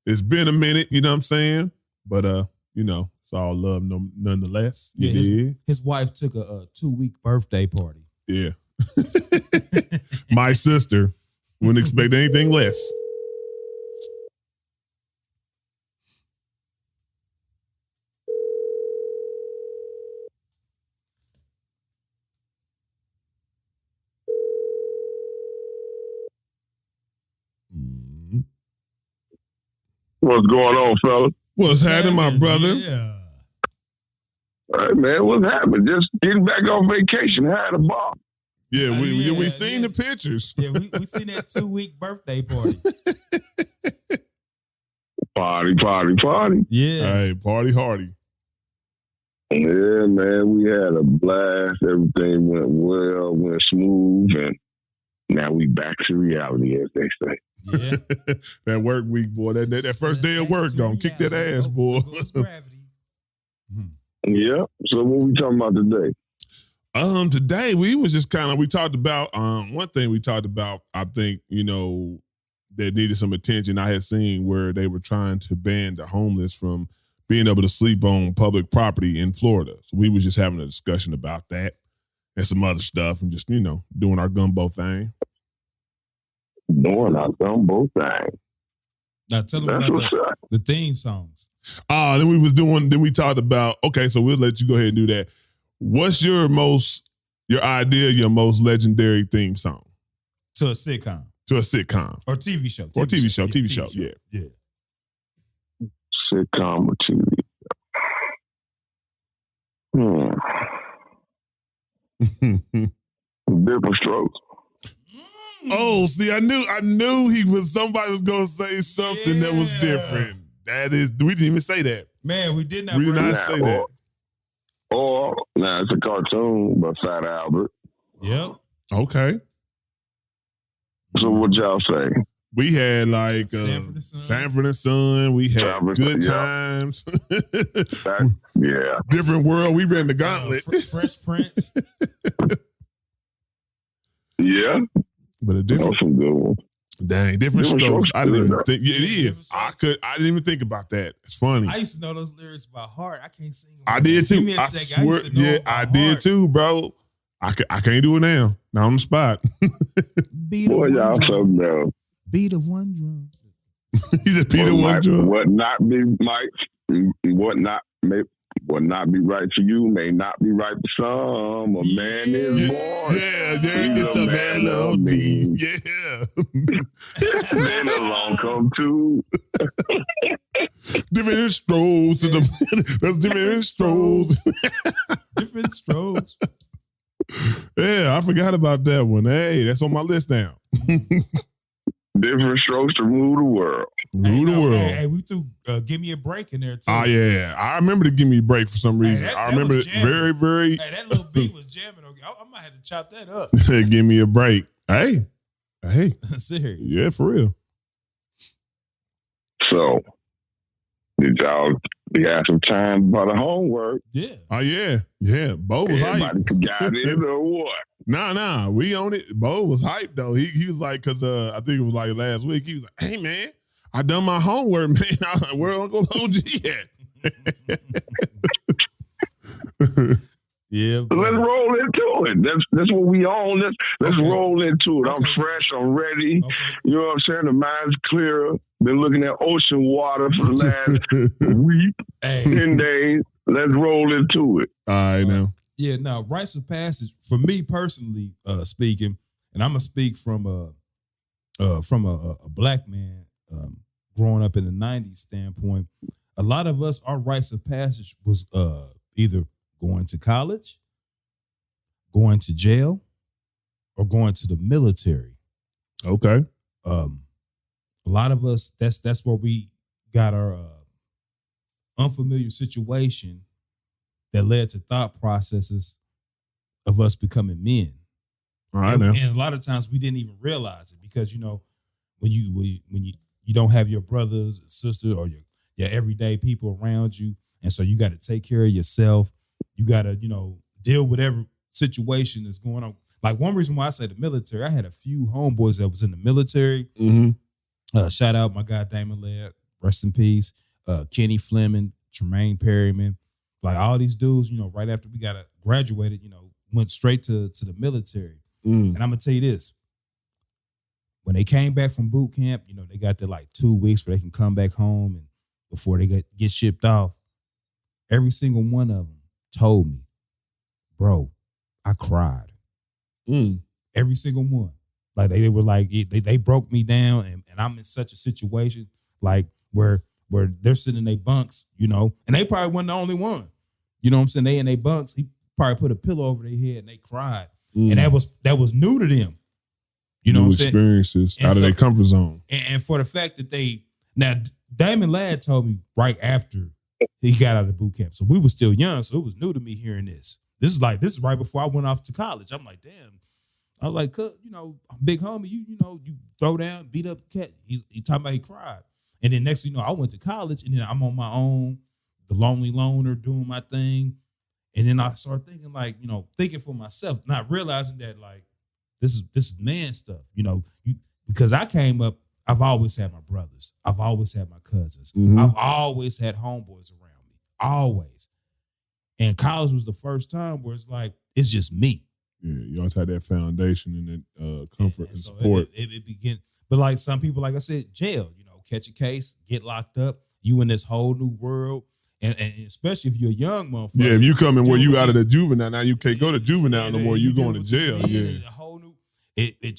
It's been a minute, you know what I'm saying? But it's all love nonetheless. Yeah, his wife took a 2-week birthday party. Yeah. My sister wouldn't expect anything less. What's going on, fella? What's happening, my brother? Yeah. All right, man, what's happening? Just getting back on vacation. Had a ball. Yeah, we Yeah, seen yeah. the pictures. Yeah, we seen that 2-week birthday party. Party. Yeah. Hey, party hardy. Yeah, man, we had a blast. Everything went well, went smooth, and now we back to reality, as they say. Yeah. That work week, boy. That first day of work gonna kick that ass, boy. Goes gravity. Yeah. So what we talking about today? Today we was just we talked about one thing we talked about, I think, that needed some attention. I had seen where they were trying to ban the homeless from being able to sleep on public property in Florida. So we was just having a discussion about that and some other stuff and just, doing our gumbo thing. Doing our gumbo thing. Now tell them That's about what's up. the theme songs. Then we talked about, okay, so we'll let you go ahead and do that. What's your most legendary theme song? To a sitcom. To a sitcom. Or TV show. TV show, yeah. Yeah. Sitcom or TV. Different strokes. Oh, see, I knew somebody was gonna say something that was different. We didn't even say that. Man, we did not We did bring not it. say that. Or now it's a cartoon by Fat Albert. Yep. Okay. So what y'all say? We had like Sanford and Son. Sanford and Son. We had Sanford, Good yeah. Times. Yeah. Different world. We ran the gauntlet. Fresh Prince. Yeah. But a Those different. some good ones. Dang, different strokes. I didn't even think. Yeah, it Yeah, is. I didn't even think about that. It's funny. I used to know those lyrics by heart. I can't sing them. I did too. Give me a I second. swear, used to know yeah, it by I heart. did too, bro. I can't do it now. Not on the spot. Beat of Boy, one y'all drum. something else. Beat of one drum. He said Peter one drum. What not be right for you may not be right for some. A man is born. Yeah, there He's it's a a man man of of me. me. Yeah. Then along come two. Different strokes. That's different strokes. Different strokes. Yeah, I forgot about that one. Hey, that's on my list now. Different strokes to rule the world. Rule the world. Hey, we threw Give Me a Break in there too. Oh, yeah. I remember to give me a break for some reason. that I remember was it jamming. very, very. Hey, that little beat was jamming. I might have to chop that up. Give me a break. Hey. Serious. Yeah, for real. So, did y'all have some time about the homework? Yeah. Oh, yeah. Yeah. Bo was hype. Everybody forgot it or what? Nah. We own it. Bo was hyped, though. He was like, because I think it was like last week, he was like, hey, man, I done my homework, man. I was like, where Uncle OG at? Yeah. So let's roll into it. That's what we own. Let's Okay. roll into it. I'm Okay. fresh. I'm ready. Okay. You know what I'm saying? The mind's clearer. Been looking at ocean water for the last week, Hey. 10 days. Let's roll into it. All right, now. Yeah, now rites of passage for me personally speaking, and I'm gonna speak from a black man growing up in the '90s standpoint. A lot of us, our rites of passage was either going to college, going to jail, or going to the military. Okay. A lot of us, that's where we got our unfamiliar situation that led to thought processes of us becoming men. All right, and, now. and a lot of times we didn't even realize it because when you don't have your brothers and sisters or your everyday people around you, and so you got to take care of yourself. You got to deal with every situation that's going on. Like one reason why I say the military, I had a few homeboys that was in the military. Mm-hmm. Shout out my guy Damon Laird, rest in peace. Kenny Fleming, Tremaine Perryman, like all these dudes. Right after we got graduated, went straight to the military. And I'm gonna tell you this: when they came back from boot camp, they got their like 2 weeks where they can come back home and before they get shipped off. Every single one of them told me, bro, I cried. Every single one. Like they were like, they broke me down and I'm in such a situation like where they're sitting in their bunks, and they probably weren't the only one. You know what I'm saying? They in their bunks, he probably put a pillow over their head and they cried. And that was new to them. You know New what I'm saying? experiences And out of so- their comfort zone. And for the fact that Damon Ladd told me right after he got out of boot camp. So we were still young, so it was new to me hearing this. This is right before I went off to college. I'm like, damn. I was like, big homie, you throw down, beat up the cat. He talking about he cried. And then next thing you know, I went to college and then I'm on my own, the lonely loner, doing my thing. And then I started thinking thinking for myself, not realizing that this is man stuff, because I came up, I've always had my brothers. I've always had my cousins. Mhm. I've always had homeboys around me, always. And college was the first time where it's like, it's just me. Yeah, you always had that foundation and that comfort and so support. It began, but like some people, like I said, jail, catch a case, get locked up, you in this whole new world. And especially if you're a young motherfucker. Yeah, if you come in where you out of the the juvenile, now you can't go to juvenile no more. You going to jail. Yeah. A whole new, it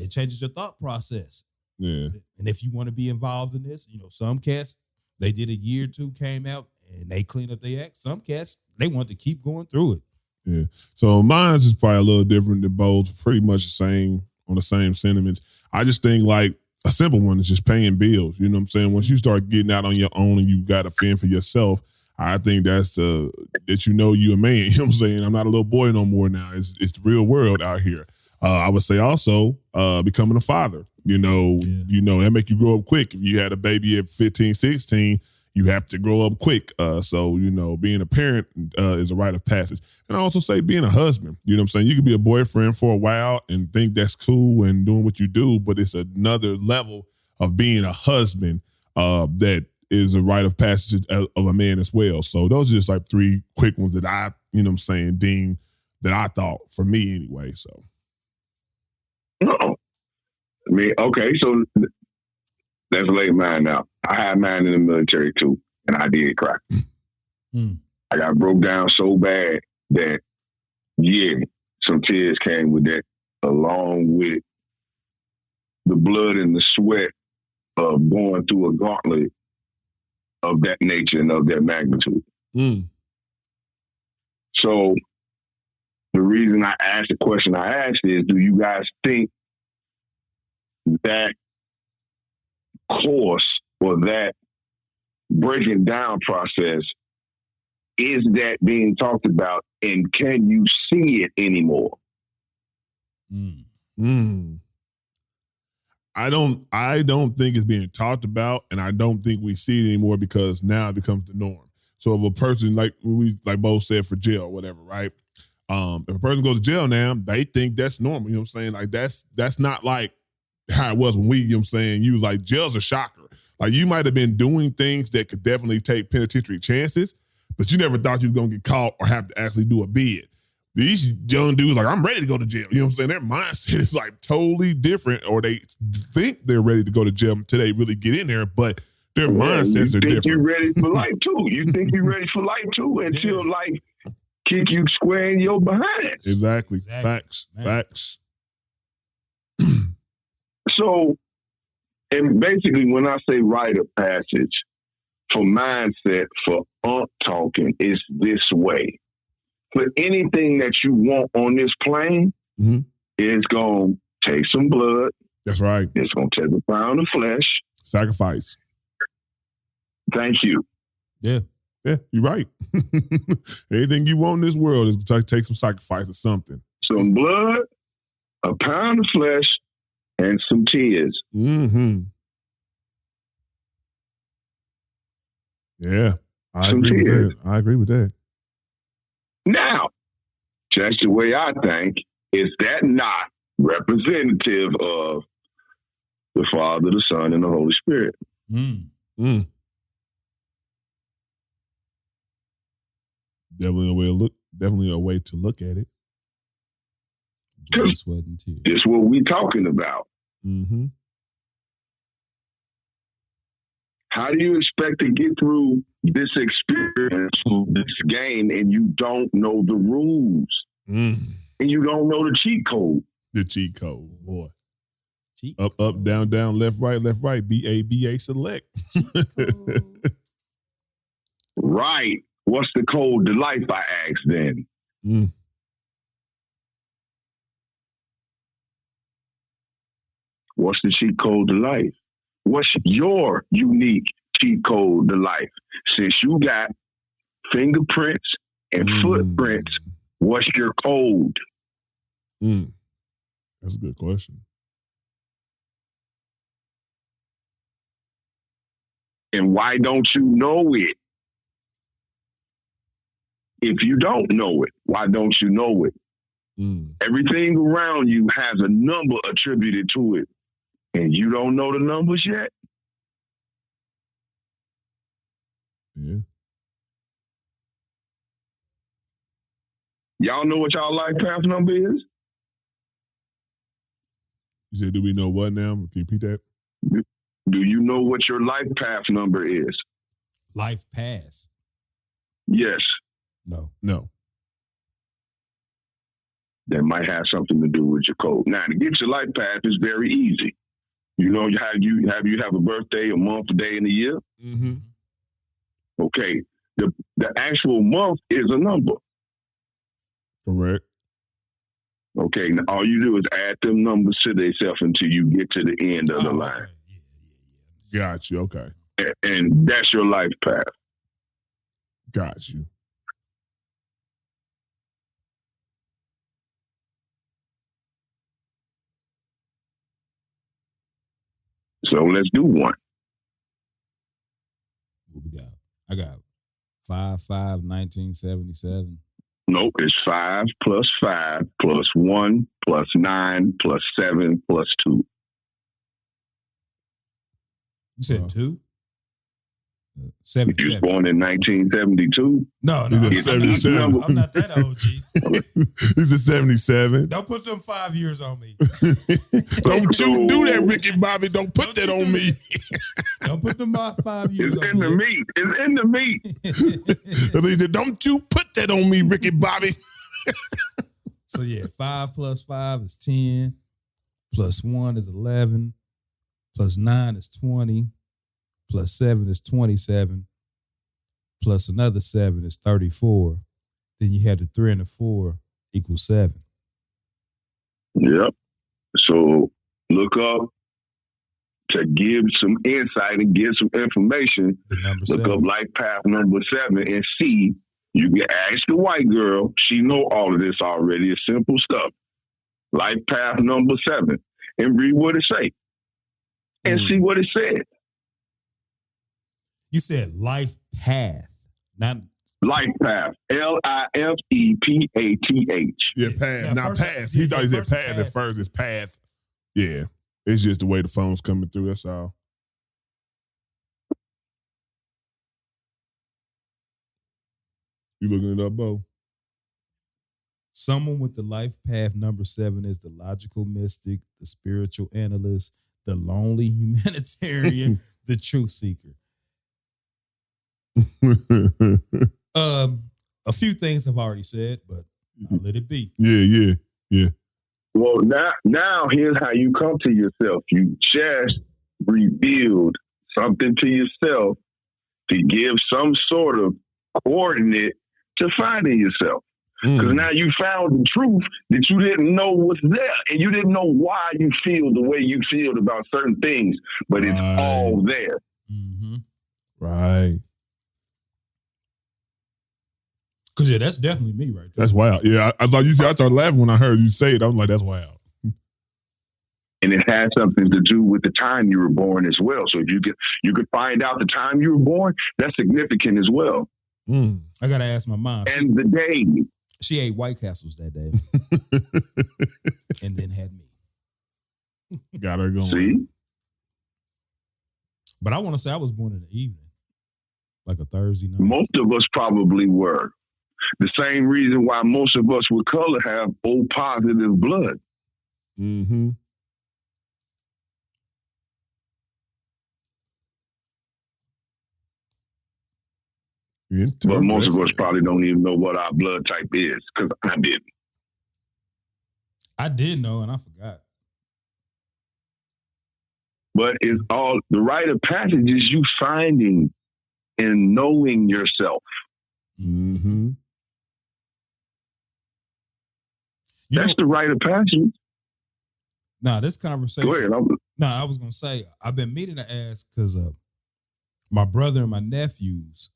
changes your thought process. Yeah. And if you want to be involved in this, some cats, they did a year or two, came out and they cleaned up their act. Some cats, they want to keep going through it. Yeah. So mine's is probably a little different than Bo's, pretty much the same, on the same sentiments. I just think like a simple one is just paying bills. You know what I'm saying? Once you start getting out on your own and you got to fend for yourself, I think that's that you a man. You know what I'm saying? I'm not a little boy no more now. It's the real world out here. I would say also becoming a father. That make you grow up quick. If you had a baby at 15, 16, you have to grow up quick. So, being a parent is a rite of passage. And I also say being a husband, you know what I'm saying? You could be a boyfriend for a while and think that's cool and doing what you do, but it's another level of being a husband that is a rite of passage of a man as well. So those are just like 3 quick ones that I, deem that I thought for me anyway. So. No. I mean, okay, so let's lay mine out. I had mine in the military too, and I did cry. I got broke down so bad that, some tears came with that, along with the blood and the sweat of going through a gauntlet of that nature and of that magnitude. So the reason I asked the question I asked is, do you guys think that course or that breaking down process, is that being talked about, and can you see it anymore? I don't think it's being talked about, and I don't think we see it anymore because now it becomes the norm. So if a person, like Bo said, for jail or whatever, right? If a person goes to jail now, they think that's normal. You know what I'm saying? Like that's not like how it was when we, you was like, jail's a shocker. Like you might have been doing things that could definitely take penitentiary chances, but you never thought you was gonna get caught or have to actually do a bid. These young dudes like, I'm ready to go to jail. You know what I'm saying? Their mindset is like totally different, or they think they're ready to go to jail until they really get in there, but their mindsets are different. You think you're ready for life too. You think you're ready for life too until life kick you square in your behind. Exactly. Facts. So, and basically when I say rite of passage, for mindset, for talking, is this way. For anything that you want on this plane, it's going to take some blood. That's right. It's going to take a pound of flesh. Sacrifice. Thank you. Yeah, you're right. Anything you want in this world is going to take some sacrifice or something. Some blood, a pound of flesh, and some tears. Yeah, I agree with that. Now, just the way I think, is that not representative of the Father, the Son, and the Holy Spirit? Definitely a way to look at it. Sweat and tears. It's what we talking about. How do you expect to get through this experience, this game, and you don't know the rules? And you don't know the cheat code. The cheat code, boy. Up, down, left, right, BA, select. Right. What's the code to life, I asked then? What's the cheat code to life? What's your unique cheat code to life? Since you got fingerprints and footprints, what's your code? That's a good question. And why don't you know it? If you don't know it, why don't you know it? Everything around you has a number attributed to it, and you don't know the numbers yet? Yeah. Y'all know what y'all life path number is? You said, do we know what now? Can you repeat that? Do you know what your life path number is? Life path? Yes. No. That might have something to do with your code. Now, to get your life path is very easy. You know, you have a birthday, a month, a day in the year? Okay. The actual month is a number. Correct. Okay. Now, all you do is add them numbers to themselves until you get to the end of the line. Okay. Got you. Okay. And that's your life path. Got you. So let's do one. What we got? I got 5/5/1977. Nope, it's 5 plus 5 plus 1 plus 9 plus 7 plus 2. You said 2? You was 77. born in 1972. No, He's a 77. I'm not that old, G. He's a 77. Don't put them 5 years on me. Don't you do that, Ricky Bobby. Don't put that on me. Don't put them 5 years It's on in me. the meat. It's in the meat. Don't you put that on me, Ricky Bobby. So yeah, 5 plus 5 is 10. Plus 1 is 11. Plus 9 is 20. Plus 7 is 27. Plus another 7 is 34. Then you have the 3 and the 4 equals 7. Yep. So look up to give some insight and give some information. The number Look 7. up life path number 7 and see. You can ask the white girl. She know all of this already. It's simple stuff. Life path number 7 and read what it say and see what it said. You said life path, not Life path. LIFEPATH. Yeah, path. Yeah, Not first- path. He thought he said first path at path. first. It's path. Yeah. It's just the way the phone's coming through. That's all. You looking it up, Bo? someone with the life path number 7 is the logical mystic, the spiritual analyst, the lonely humanitarian, the truth seeker. A few things I've already said, but I'll let it be. Yeah. Well, now here's how you come to yourself. You just revealed something to yourself to give some sort of coordinate to finding yourself. Because now you found the truth that you didn't know was there, and you didn't know why you feel the way you feel about certain things, but it's all there. Mm-hmm. Right. Because, yeah, that's definitely me right there. That's wild. Yeah, I thought you said, I started laughing when I heard you say it. I was like, that's wild. And it has something to do with the time you were born as well. So if you could find out the time you were born, that's significant as well. I got to ask my mom. And the day. She ate White Castles that day and then had me. Got her going. See? But I want to say I was born in the evening, like a Thursday night. Most of us probably were. The same reason why most of us with color have O positive blood. Mm-hmm. But most of us probably don't even know what our blood type is, because I didn't. I did know, and I forgot. But it's all the rite of passage is you finding and knowing yourself. Mm-hmm. That's the rite of passage. Nah, this conversation. Go ahead. I was gonna say I've been meaning to ask because my brother and my nephews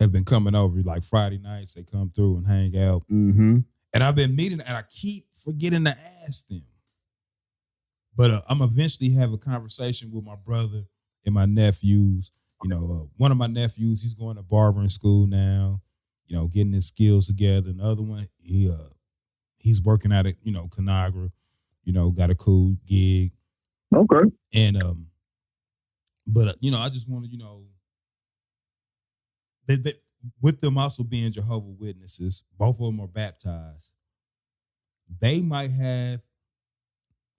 have been coming over like Friday nights. They come through and hang out, Mm-hmm. and I've been meeting, and I keep forgetting to ask them. But I'm eventually have a conversation with my brother and my nephews. You know, one of my nephews, he's going to barbering school now. You know, getting his skills together. And the other one, he's working at it. You know, Conagra. You know, got a cool gig. Okay. And but you know, I just want to, you know, they with them also being Jehovah's Witnesses, both of them are baptized. They might have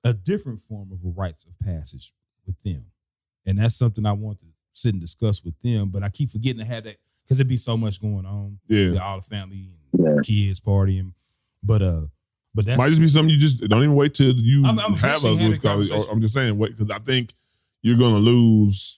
a different form of a rites of passage with them, and that's something I want to sit and discuss with them. But I keep forgetting to have that because it'd be so much going on. Yeah. With all the family and kids partying, but that's Might just be something you just don't even wait till you I'm have eventually us having with. a conversation. I'm just saying, wait, because I think you're gonna lose.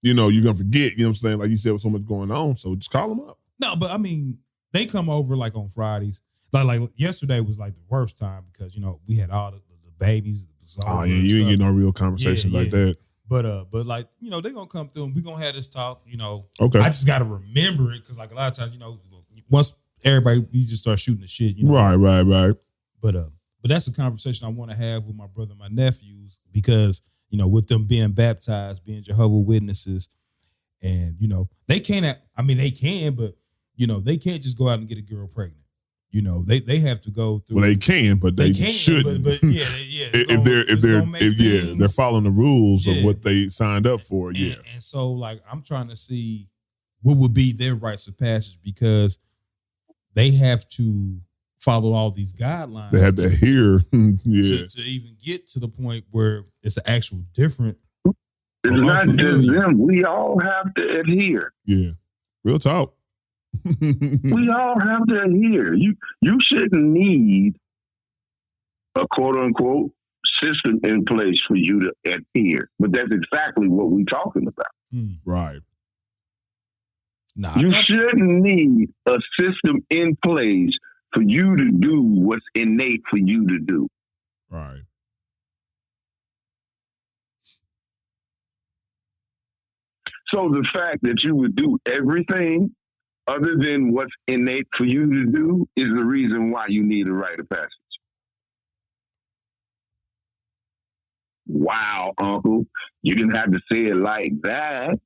You know, you're gonna forget. You know what I'm saying? Like you said, with so much going on, so just call them up. No, but I mean, they come over like on Fridays. Like yesterday was like the worst time because you know we had all the babies. Oh yeah, you ain't getting no real conversation like that. But like you know they gonna come through and we gonna have this talk. You know, Okay. I just gotta remember it because like a lot of times you know once everybody you just start shooting the shit. You know, Right. But that's a conversation I want to have with my brother and my nephews because you know with them being baptized, being Jehovah's Witnesses, And, you know, they can't, I mean, they can, but, you know, they can't just go out and get a girl pregnant. You know, they have to go through. Well, they can, but they shouldn't. But yeah, if they're following the rules of what they signed up for. Yeah. And so, like, I'm trying to see what would be their rites of passage, because they have to follow all these guidelines. They have to adhere. To even get to the point where it's an actual different. It's not just them. We all have to adhere. Yeah. Real talk. We all have to adhere. You shouldn't need a quote unquote system in place for you to adhere. But that's exactly what we're talking about. Right. Nah, you shouldn't need a system in place for you to do what's innate for you to do. Right. So the fact that you would do everything other than what's innate for you to do is the reason why you need a rite of passage. Wow, Uncle. You didn't have to say it like that.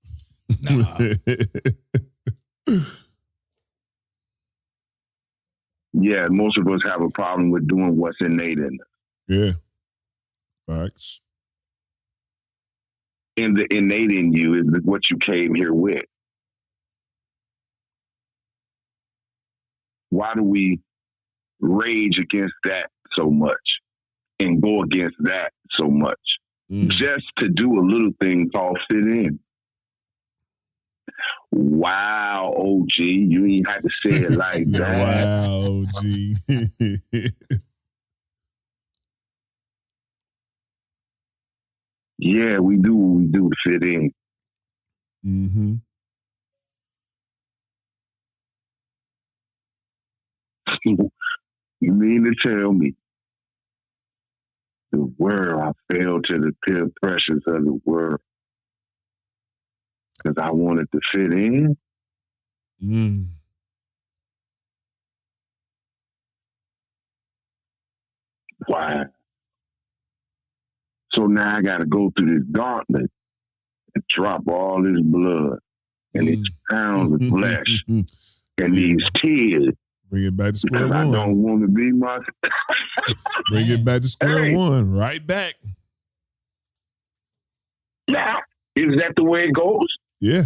Yeah, most of us have a problem with doing what's innate in us. Yeah. Facts. And the innate in you is what you came here with. Why do we rage against that so much and go against that so much? Just to do a little thing called fit in. Wow, OG, you ain't had to say it like that. Wow, OG. Yeah, we do what we do to fit in. Mm-hmm. You mean to tell me the world, I fell to the peer pressures of the world because I wanted to fit in? Why? So now I got to go through this gauntlet and drop all this blood and these pounds of flesh and these tears. Bring it back to square one. I don't want to be myself. Bring it back to square one. Right back. Now, is that the way it goes? Yeah.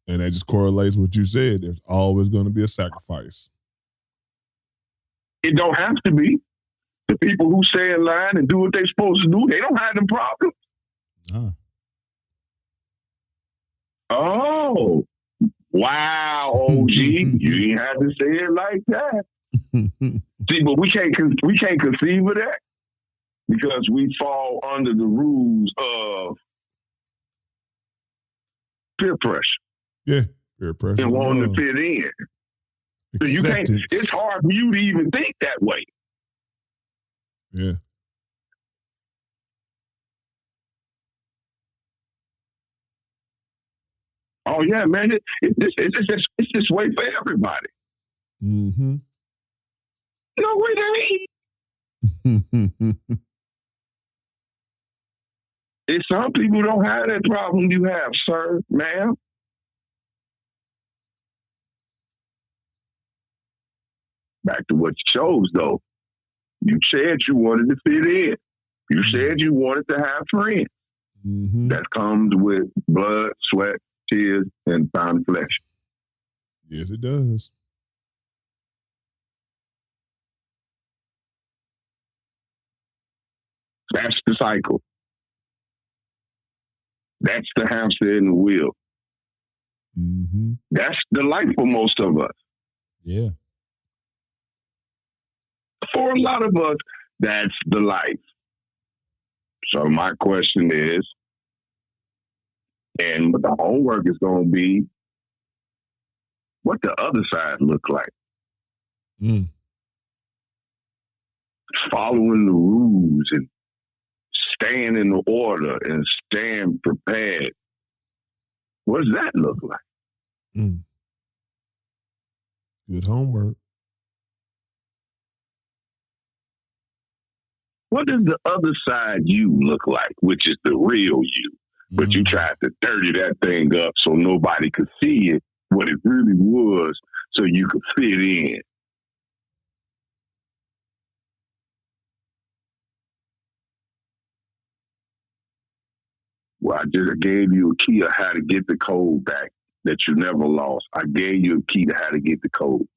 And that just correlates with what you said. There's always going to be a sacrifice. It don't have to be. The people who stay in line and do what they're supposed to do, they don't have them problems. Oh. Wow, OG. You didn't have to say it like that. See, but we can't conceive of that because we fall under the rules of peer pressure. Yeah, peer pressure. And wanting to fit in. So you can't, it's hard for you to even think that way. Yeah. Oh yeah, man! It's this way for everybody. Mm-hmm. No, it ain't. If some people don't have that problem you have, sir, ma'am. Back to what you chose, though. You said you wanted to fit in. You said you wanted to have friends. Mm-hmm. That comes with blood, sweat, tears, and pound flesh. Yes, it does. That's the cycle. That's the hamster in the wheel. Mm-hmm. That's the life for most of us. Yeah. For a lot of us, that's the life. So my question is, and the homework is going to be, what the other side look like? Following the rules and staying in the order and staying prepared. What does that look like? Good homework. what does the other side you look like, which is the real you? But you tried to dirty that thing up so nobody could see it, what it really was, so you could fit in. Well, I just gave you a key of how to get the code back that you never lost. I gave you a key to how to get the code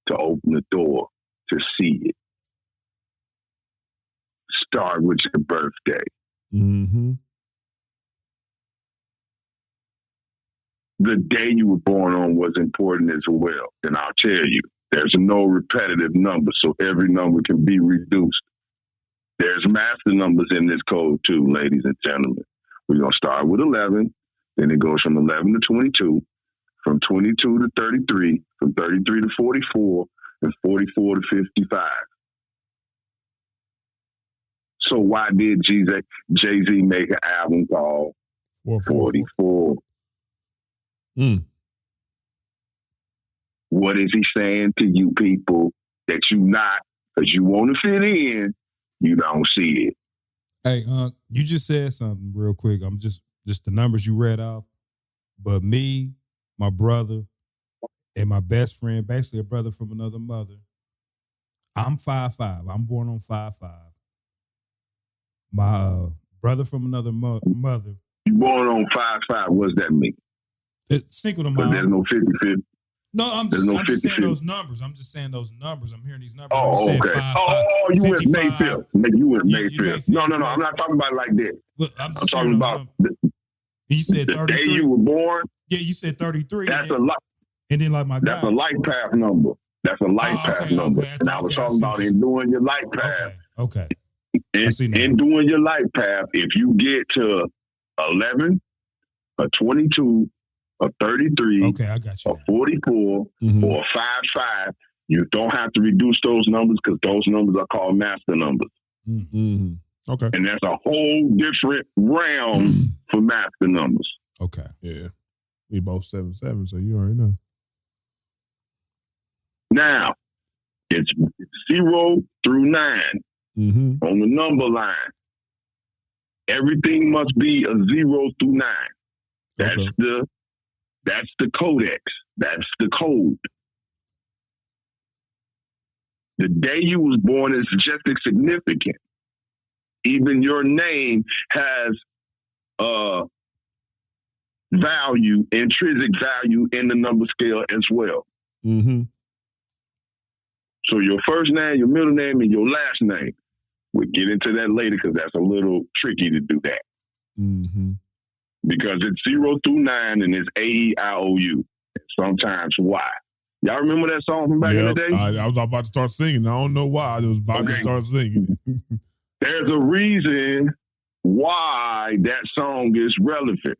to open the door to see it. Start with your birthday. Mm-hmm. The day you were born on was important as well. And I'll tell you, there's no repetitive number, so every number can be reduced. There's master numbers in this code too, ladies and gentlemen. We're going to start with 11, then it goes from 11 to 22, from 22 to 33, from 33 to 44, and 44 to 55. So why did Jay-Z make an album called 44? What is he saying to you people that you not, because you want to fit in, you don't see it? Hey, you just said something real quick. I'm just the numbers you read off. But me, my brother, and my best friend, basically a brother from another mother, I'm 5'5". I'm born on 5'5". My brother from another mother. You born on 5'5". What does that mean? Single to mom. There's no 50-50. No, I'm just saying those numbers. I'm just saying those numbers. I'm hearing these numbers. Oh, you okay. 5'5", you went Mayfield. You went Mayfield. No, I'm Mayfield. not talking about it like that. Look, I'm talking about you said the 33. day you were born. Yeah, you said 33. That's a life. And then like my guy. That's a life path number. That's a life path number. And I was talking about in doing your life path. Okay. In doing your life path, if you get to 11, a 22, a 33, okay, I got you. A 44, or a 5'5", you don't have to reduce those numbers because those numbers are called master numbers. Mm-hmm. Okay. And that's a whole different realm for master numbers. Okay. Yeah. We both 7'7", so you already know. Now, it's 0 through 9 on the number line. Everything must be a 0 through 9. That's the codex. That's the code. The day you was born is just as significant. Even your name has value, intrinsic value in the number scale as well. Mm-hmm. So your first name, your middle name, and your last name. We'll get into that later because that's a little tricky to do that. Mm-hmm. Because it's 0 through 9 and it's A-E-I-O-U. Sometimes Y. Y'all remember that song from back in the day? I was about to start singing. I don't know why. I was about to start singing. There's a reason why that song is relevant.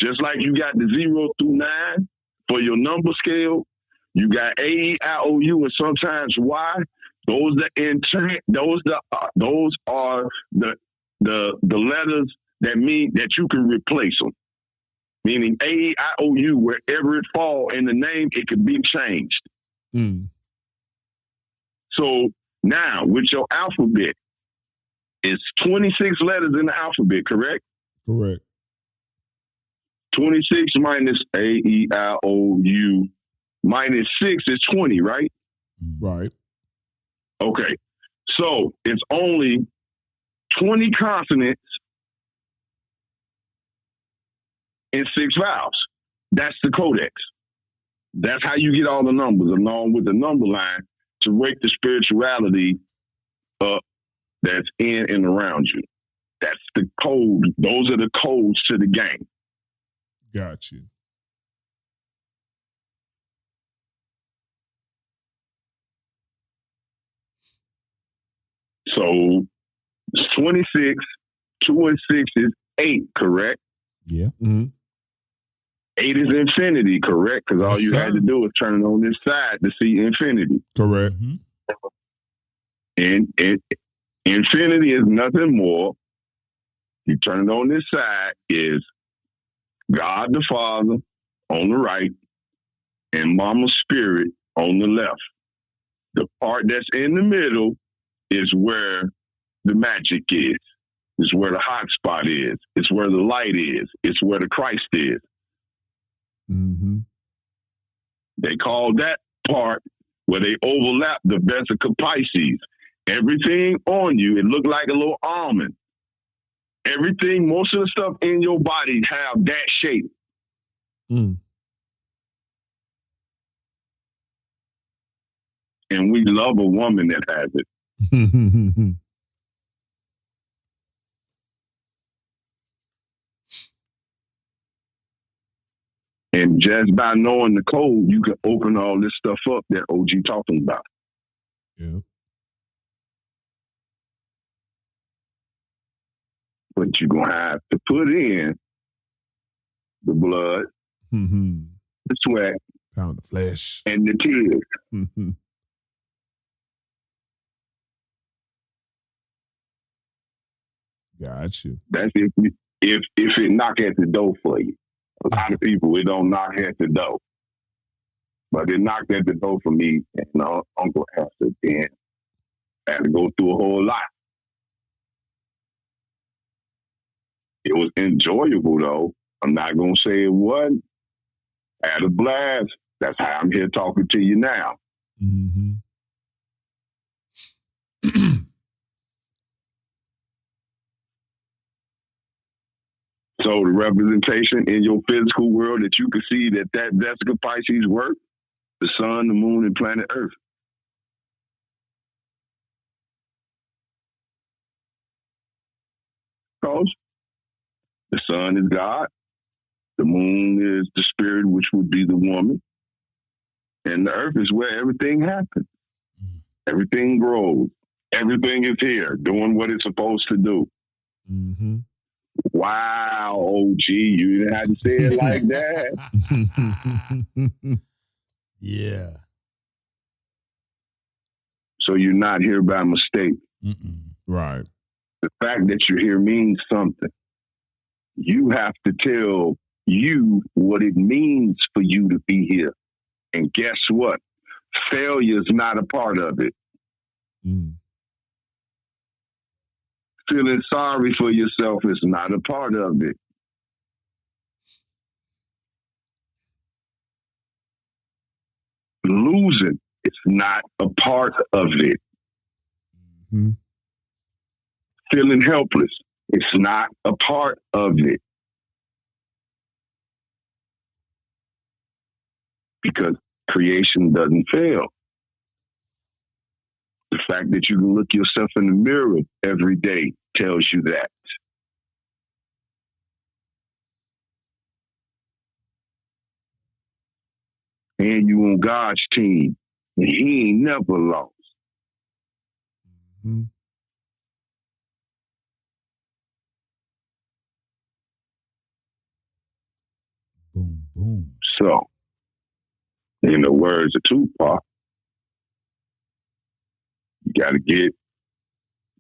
Just like you got the 0 through 9 for your number scale, you got A-E-I-O-U and sometimes Y. Those are the letters that mean that you can replace them. Meaning A-E-I-O-U, wherever it fall in the name, it could be changed. So now with your alphabet, it's 26 letters in the alphabet, correct? Correct. 26 minus A-E-I-O-U minus 6 is 20, right? Right. Okay. So it's only 20 consonants and 6 vowels. That's the codex. That's how you get all the numbers along with the number line to rate the spirituality that's in and around you. That's the code. Those are the codes to the game. Got you. So it's 26, 2 and 6 is 8, correct? Yeah. Mm-hmm. 8 is infinity, correct? Because all you had to do was turn it on this side to see infinity. Correct. Mm-hmm. And infinity is nothing more. You turn it on this side is God the Father on the right and Mama Spirit on the left. The part that's in the middle is where the magic is. It's where the hot spot is. It's where the light is. It's where the Christ is. Mm-hmm. They call that part where they overlap the Vesica Pisces. Everything on you, it looked like a little almond. Everything, most of the stuff in your body have that shape. Mm. And we love a woman that has it. And just by knowing the code, you can open all this stuff up that OG talking about. Yeah. But you're going to have to put in the blood, the sweat, pound the flesh, and the tears. Got you. That's if it knock at the door for you. A lot of people, it don't knock at the door. But it knocked at the door for me, and Uncle Esther then had to go through a whole lot. It was enjoyable, though. I'm not going to say it wasn't. I had a blast. That's how I'm here talking to you now. Mm-hmm. So the representation in your physical world that you can see that Vesica Pisces work, the sun, the moon, and planet Earth. Because the sun is God, the moon is the spirit, which would be the woman, and the earth is where everything happens. Everything grows. Everything is here, doing what it's supposed to do. Mm-hmm. Wow, OG, you didn't have to say it like that. Yeah. So you're not here by mistake. Right. The fact that you're here means something. You have to tell you what it means for you to be here. And guess what? Failure is not a part of it. Mm. Feeling sorry for yourself is not a part of it. Losing is not a part of it. Mm-hmm. Feeling helpless, it's not a part of it. Because creation doesn't fail. The fact that you can look yourself in the mirror every day tells you that. And you on God's team, and He ain't never lost. Mm-hmm. Boom, boom. So, in the words of Tupac, you got to get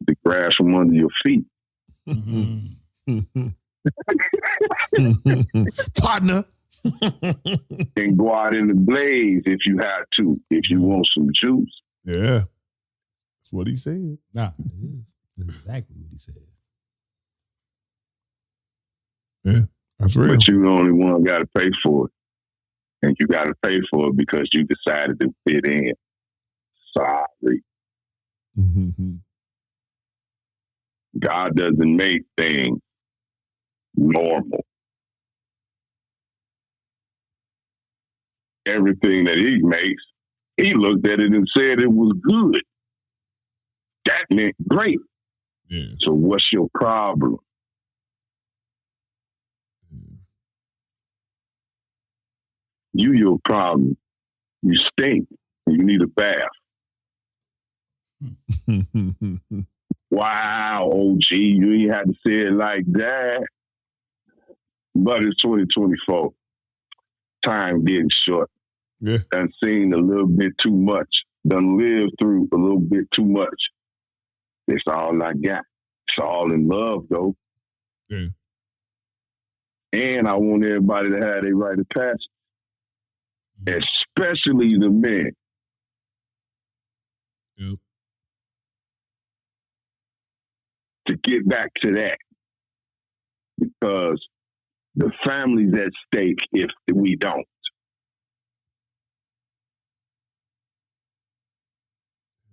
the grass from under your feet. Mm-hmm. Partner. And go out in the blaze if you have to, if you want some juice. Yeah. That's what he said. Nah, it is. That's exactly what he said. Yeah, that's real. But you the only one got to pay for it. And you got to pay for it because you decided to fit in. Sorry. Mm-hmm. God doesn't make things normal. Everything that He makes, He looked at it and said it was good. That meant great. Yeah. So what's your problem? You your problem. You stink. You need a bath. Wow, OG, you ain't had to say it like that. But it's 2024. Time getting short. Yeah. Done seen a little bit too much. Done lived through a little bit too much. That's all I got. It's all in love, though. Yeah. And I want everybody to have their rite of passage. Especially the men. Yep. to get back to that because the family's at stake if we don't.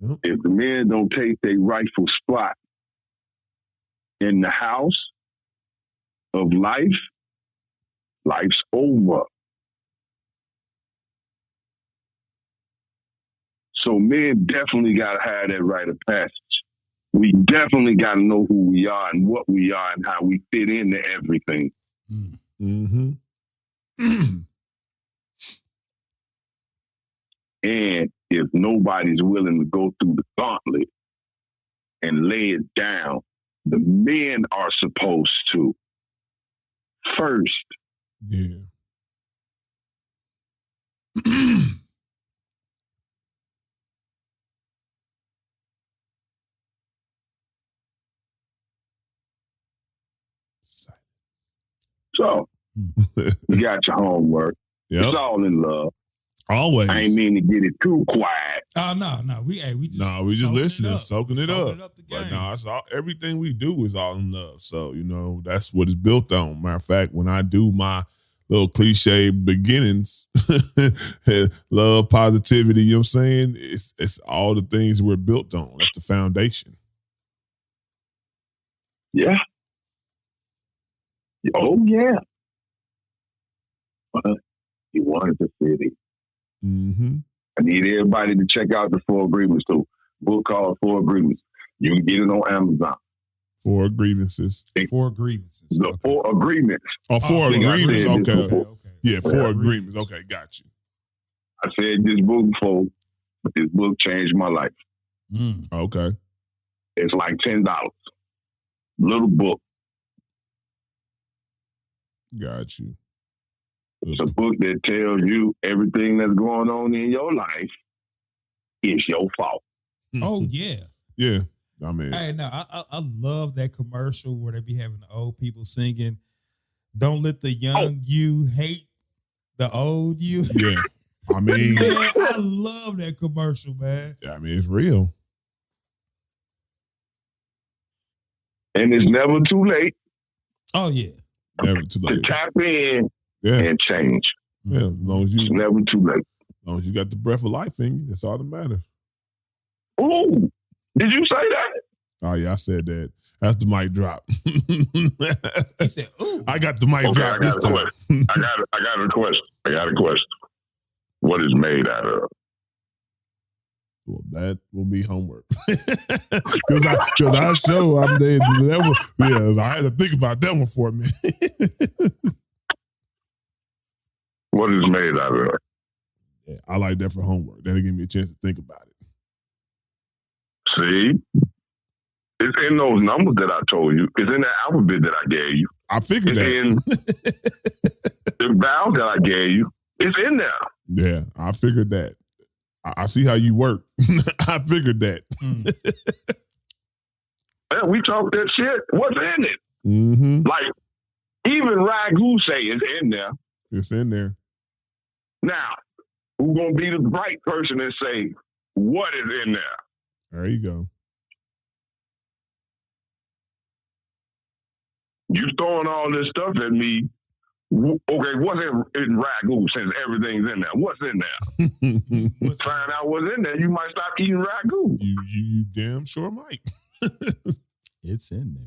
Yep. If the men don't take their rightful spot in the house of life, life's over. So men definitely got to have that rite of passage. We definitely got to know who we are and what we are and how we fit into everything. Mm-hmm. And if nobody's willing to go through the gauntlet and lay it down, the men are supposed to first. Yeah. So you got your homework. Yep. It's all in love. Always. I ain't mean to get it too quiet. Oh no. We just listening, soaking it up. The But game. no, it's all, everything we do is all in love. So, that's what it's built on. Matter of fact, when I do my little cliche beginnings, love, positivity, you know what I'm saying? It's all the things we're built on. That's the foundation. Yeah. Oh, yeah. But he wanted to fit it. Mm-hmm. I need everybody to check out the 4 Agreements too. Book called 4 Agreements. You can get it on Amazon. 4 grievances. 4 grievances. The Okay. 4 Agreements. Oh, 4 I think I agreements. said this Okay. before. Yeah, 4 Yeah. agreements. Okay, got you. I said this book before, but this book changed my life. Okay. It's like $10. Little book. Got you. It's a book that tells you everything that's going on in your life is your fault. Oh yeah. Yeah. I mean, Hey, no, I love that commercial where they be having the old people singing, "Don't let the young you hate the old you." yeah. I mean, Man, I love that commercial, man. it's real. And it's never too late Oh yeah. Never too to late. tap in Yeah. and change. Yeah. As long as It's you never too late. got the breath of life in you, that's all that matters. Ooh, did you say that? Oh yeah, I said that. That's the mic drop. He said, "Ooh." I got the mic Okay, drop I this got a time. question. I got a question. I got a question. What is made out of? Well, that will be homework. Because I show I'm there. I had to think about that one for a minute. What is made out of? Yeah, I like that for homework. That'll give me a chance to think about it. See? It's in those numbers that I told you. It's in the alphabet that I gave you. I figured It's that. in the vowels that I gave you. It's in there. Yeah, I figured that. I see how you work. I figured that. Man, we talk that shit. What's in it? Mm-hmm. Like, even Ragu say it's in there. It's in there. Now, who's going to be the right person and say, what is in there? There you go. You throwing all this stuff at me. Okay, what's in Ragu since everything's in there? What's in there? Find out what's in there. You might stop eating Ragu. You damn sure might. It's in there.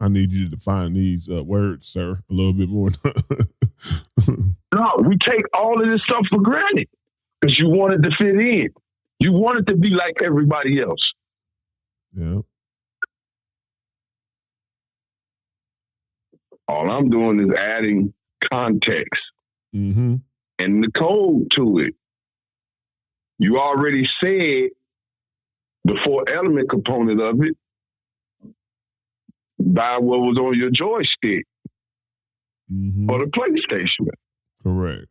I need you to define these words, sir, a little bit more. No, we take all of this stuff for granted because you wanted to fit in. You wanted to be like everybody else. Yeah. All I'm doing is adding context Mm-hmm. and the code to it. You already said the 4-element component of it by what was on your joystick Mm-hmm. or the PlayStation. Correct.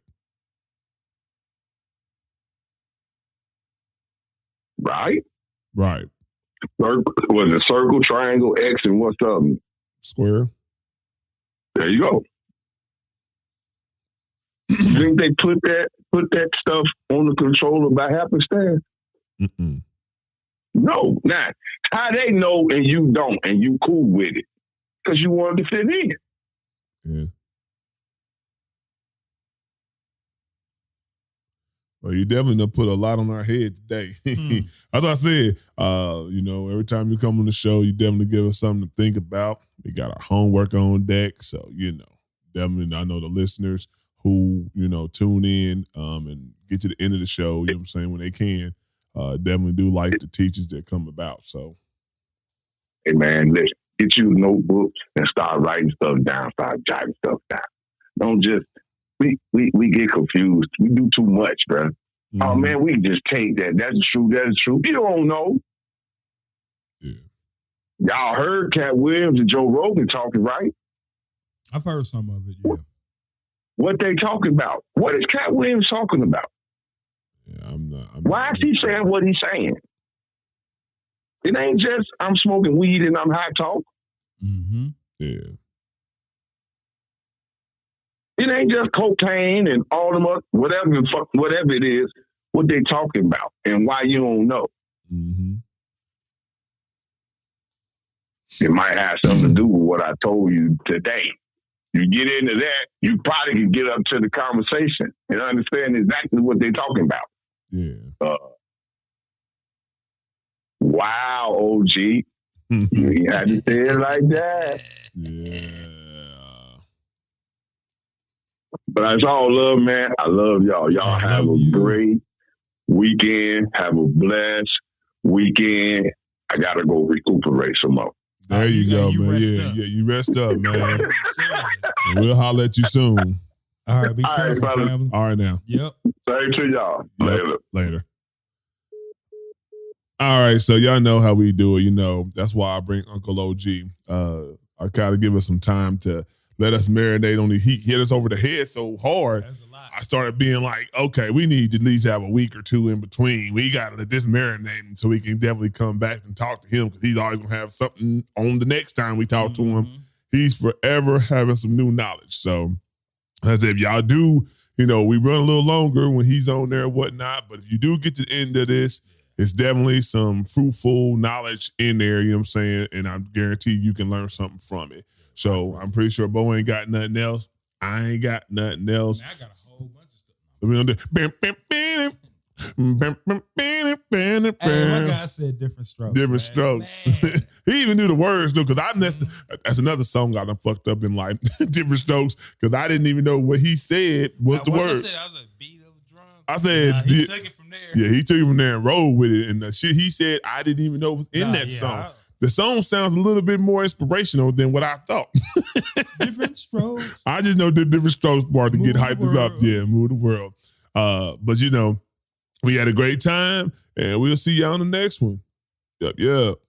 Right? Right. Was it circle, triangle, X, and what's up? Square. There you go. You think they put that stuff on the controller by happenstance? Mm-mm. No, not how they know and you don't, and you cool with it because you wanted to fit in. Yeah. Well, you definitely done put a lot on our head today. As I said, every time you come on the show, you definitely give us something to think about. We got our homework on deck. So, definitely I know the listeners who, tune in and get to the end of the show, you know what I'm saying, when they can, definitely do like the teachings that come about. So, hey man, let's get you a notebook and start writing stuff down, start jotting stuff down. Don't just we get confused. We do too much, bro. Mm-hmm. Oh man, we just take that. That's true. That's true. You don't know. Yeah. Y'all heard Cat Williams and Joe Rogan talking, right? I've heard some of it. Yeah. What they talking about? What is Cat Williams talking about? Yeah, I'm not. Why is he saying what he's saying? It ain't just I'm smoking weed and I'm high talk. Mm-hmm. Yeah. It ain't just cocaine and all them whatever it is, what they talking about and why you don't know. Mm-hmm. It might have something to do with what I told you today. You get into that, you probably can get up to the conversation and understand exactly what they're talking about. Yeah. Wow, OG. You had to say it like that. Yeah. But it's all love, man. I love y'all. Y'all have a great weekend. Have a blessed weekend. I got to go recuperate some more. There you go, man. Yeah, you rest up, man. We'll holler at you soon. All right, be careful, family. All right, now. Yep. Same to y'all. Later. All right, so y'all know how we do it. That's why I bring Uncle OG. I kind of give us some time to let us marinate on the heat. Hit us over the head so hard. That's a lot. I started being like, okay, we need to at least have a week or two in between. We got to let this marinate so we can definitely come back and talk to him because he's always going to have something on the next time we talk to him. He's forever having some new knowledge. So as if y'all do, we run a little longer when he's on there and whatnot. But if you do get to the end of this, it's definitely some fruitful knowledge in there, you know what I'm saying? And I guarantee you can learn something from it. So I'm pretty sure Bo ain't got nothing else. I ain't got nothing else. Man, I got a whole bunch of stuff. Hey, my guy said different strokes. Different strokes. He even knew the words though, because I messed. That's another song I done fucked up in life. Different strokes, because I didn't even know what he said was the word. I was like, beat of a drum. I said he took it from there. Yeah, he took it from there and rolled with it, and the shit he said I didn't even know was in that song. The song sounds a little bit more inspirational than what I thought. Different strokes. I just know the different strokes part to get hyped up. Yeah, move the world. But we had a great time, and we'll see y'all on the next one. Yep.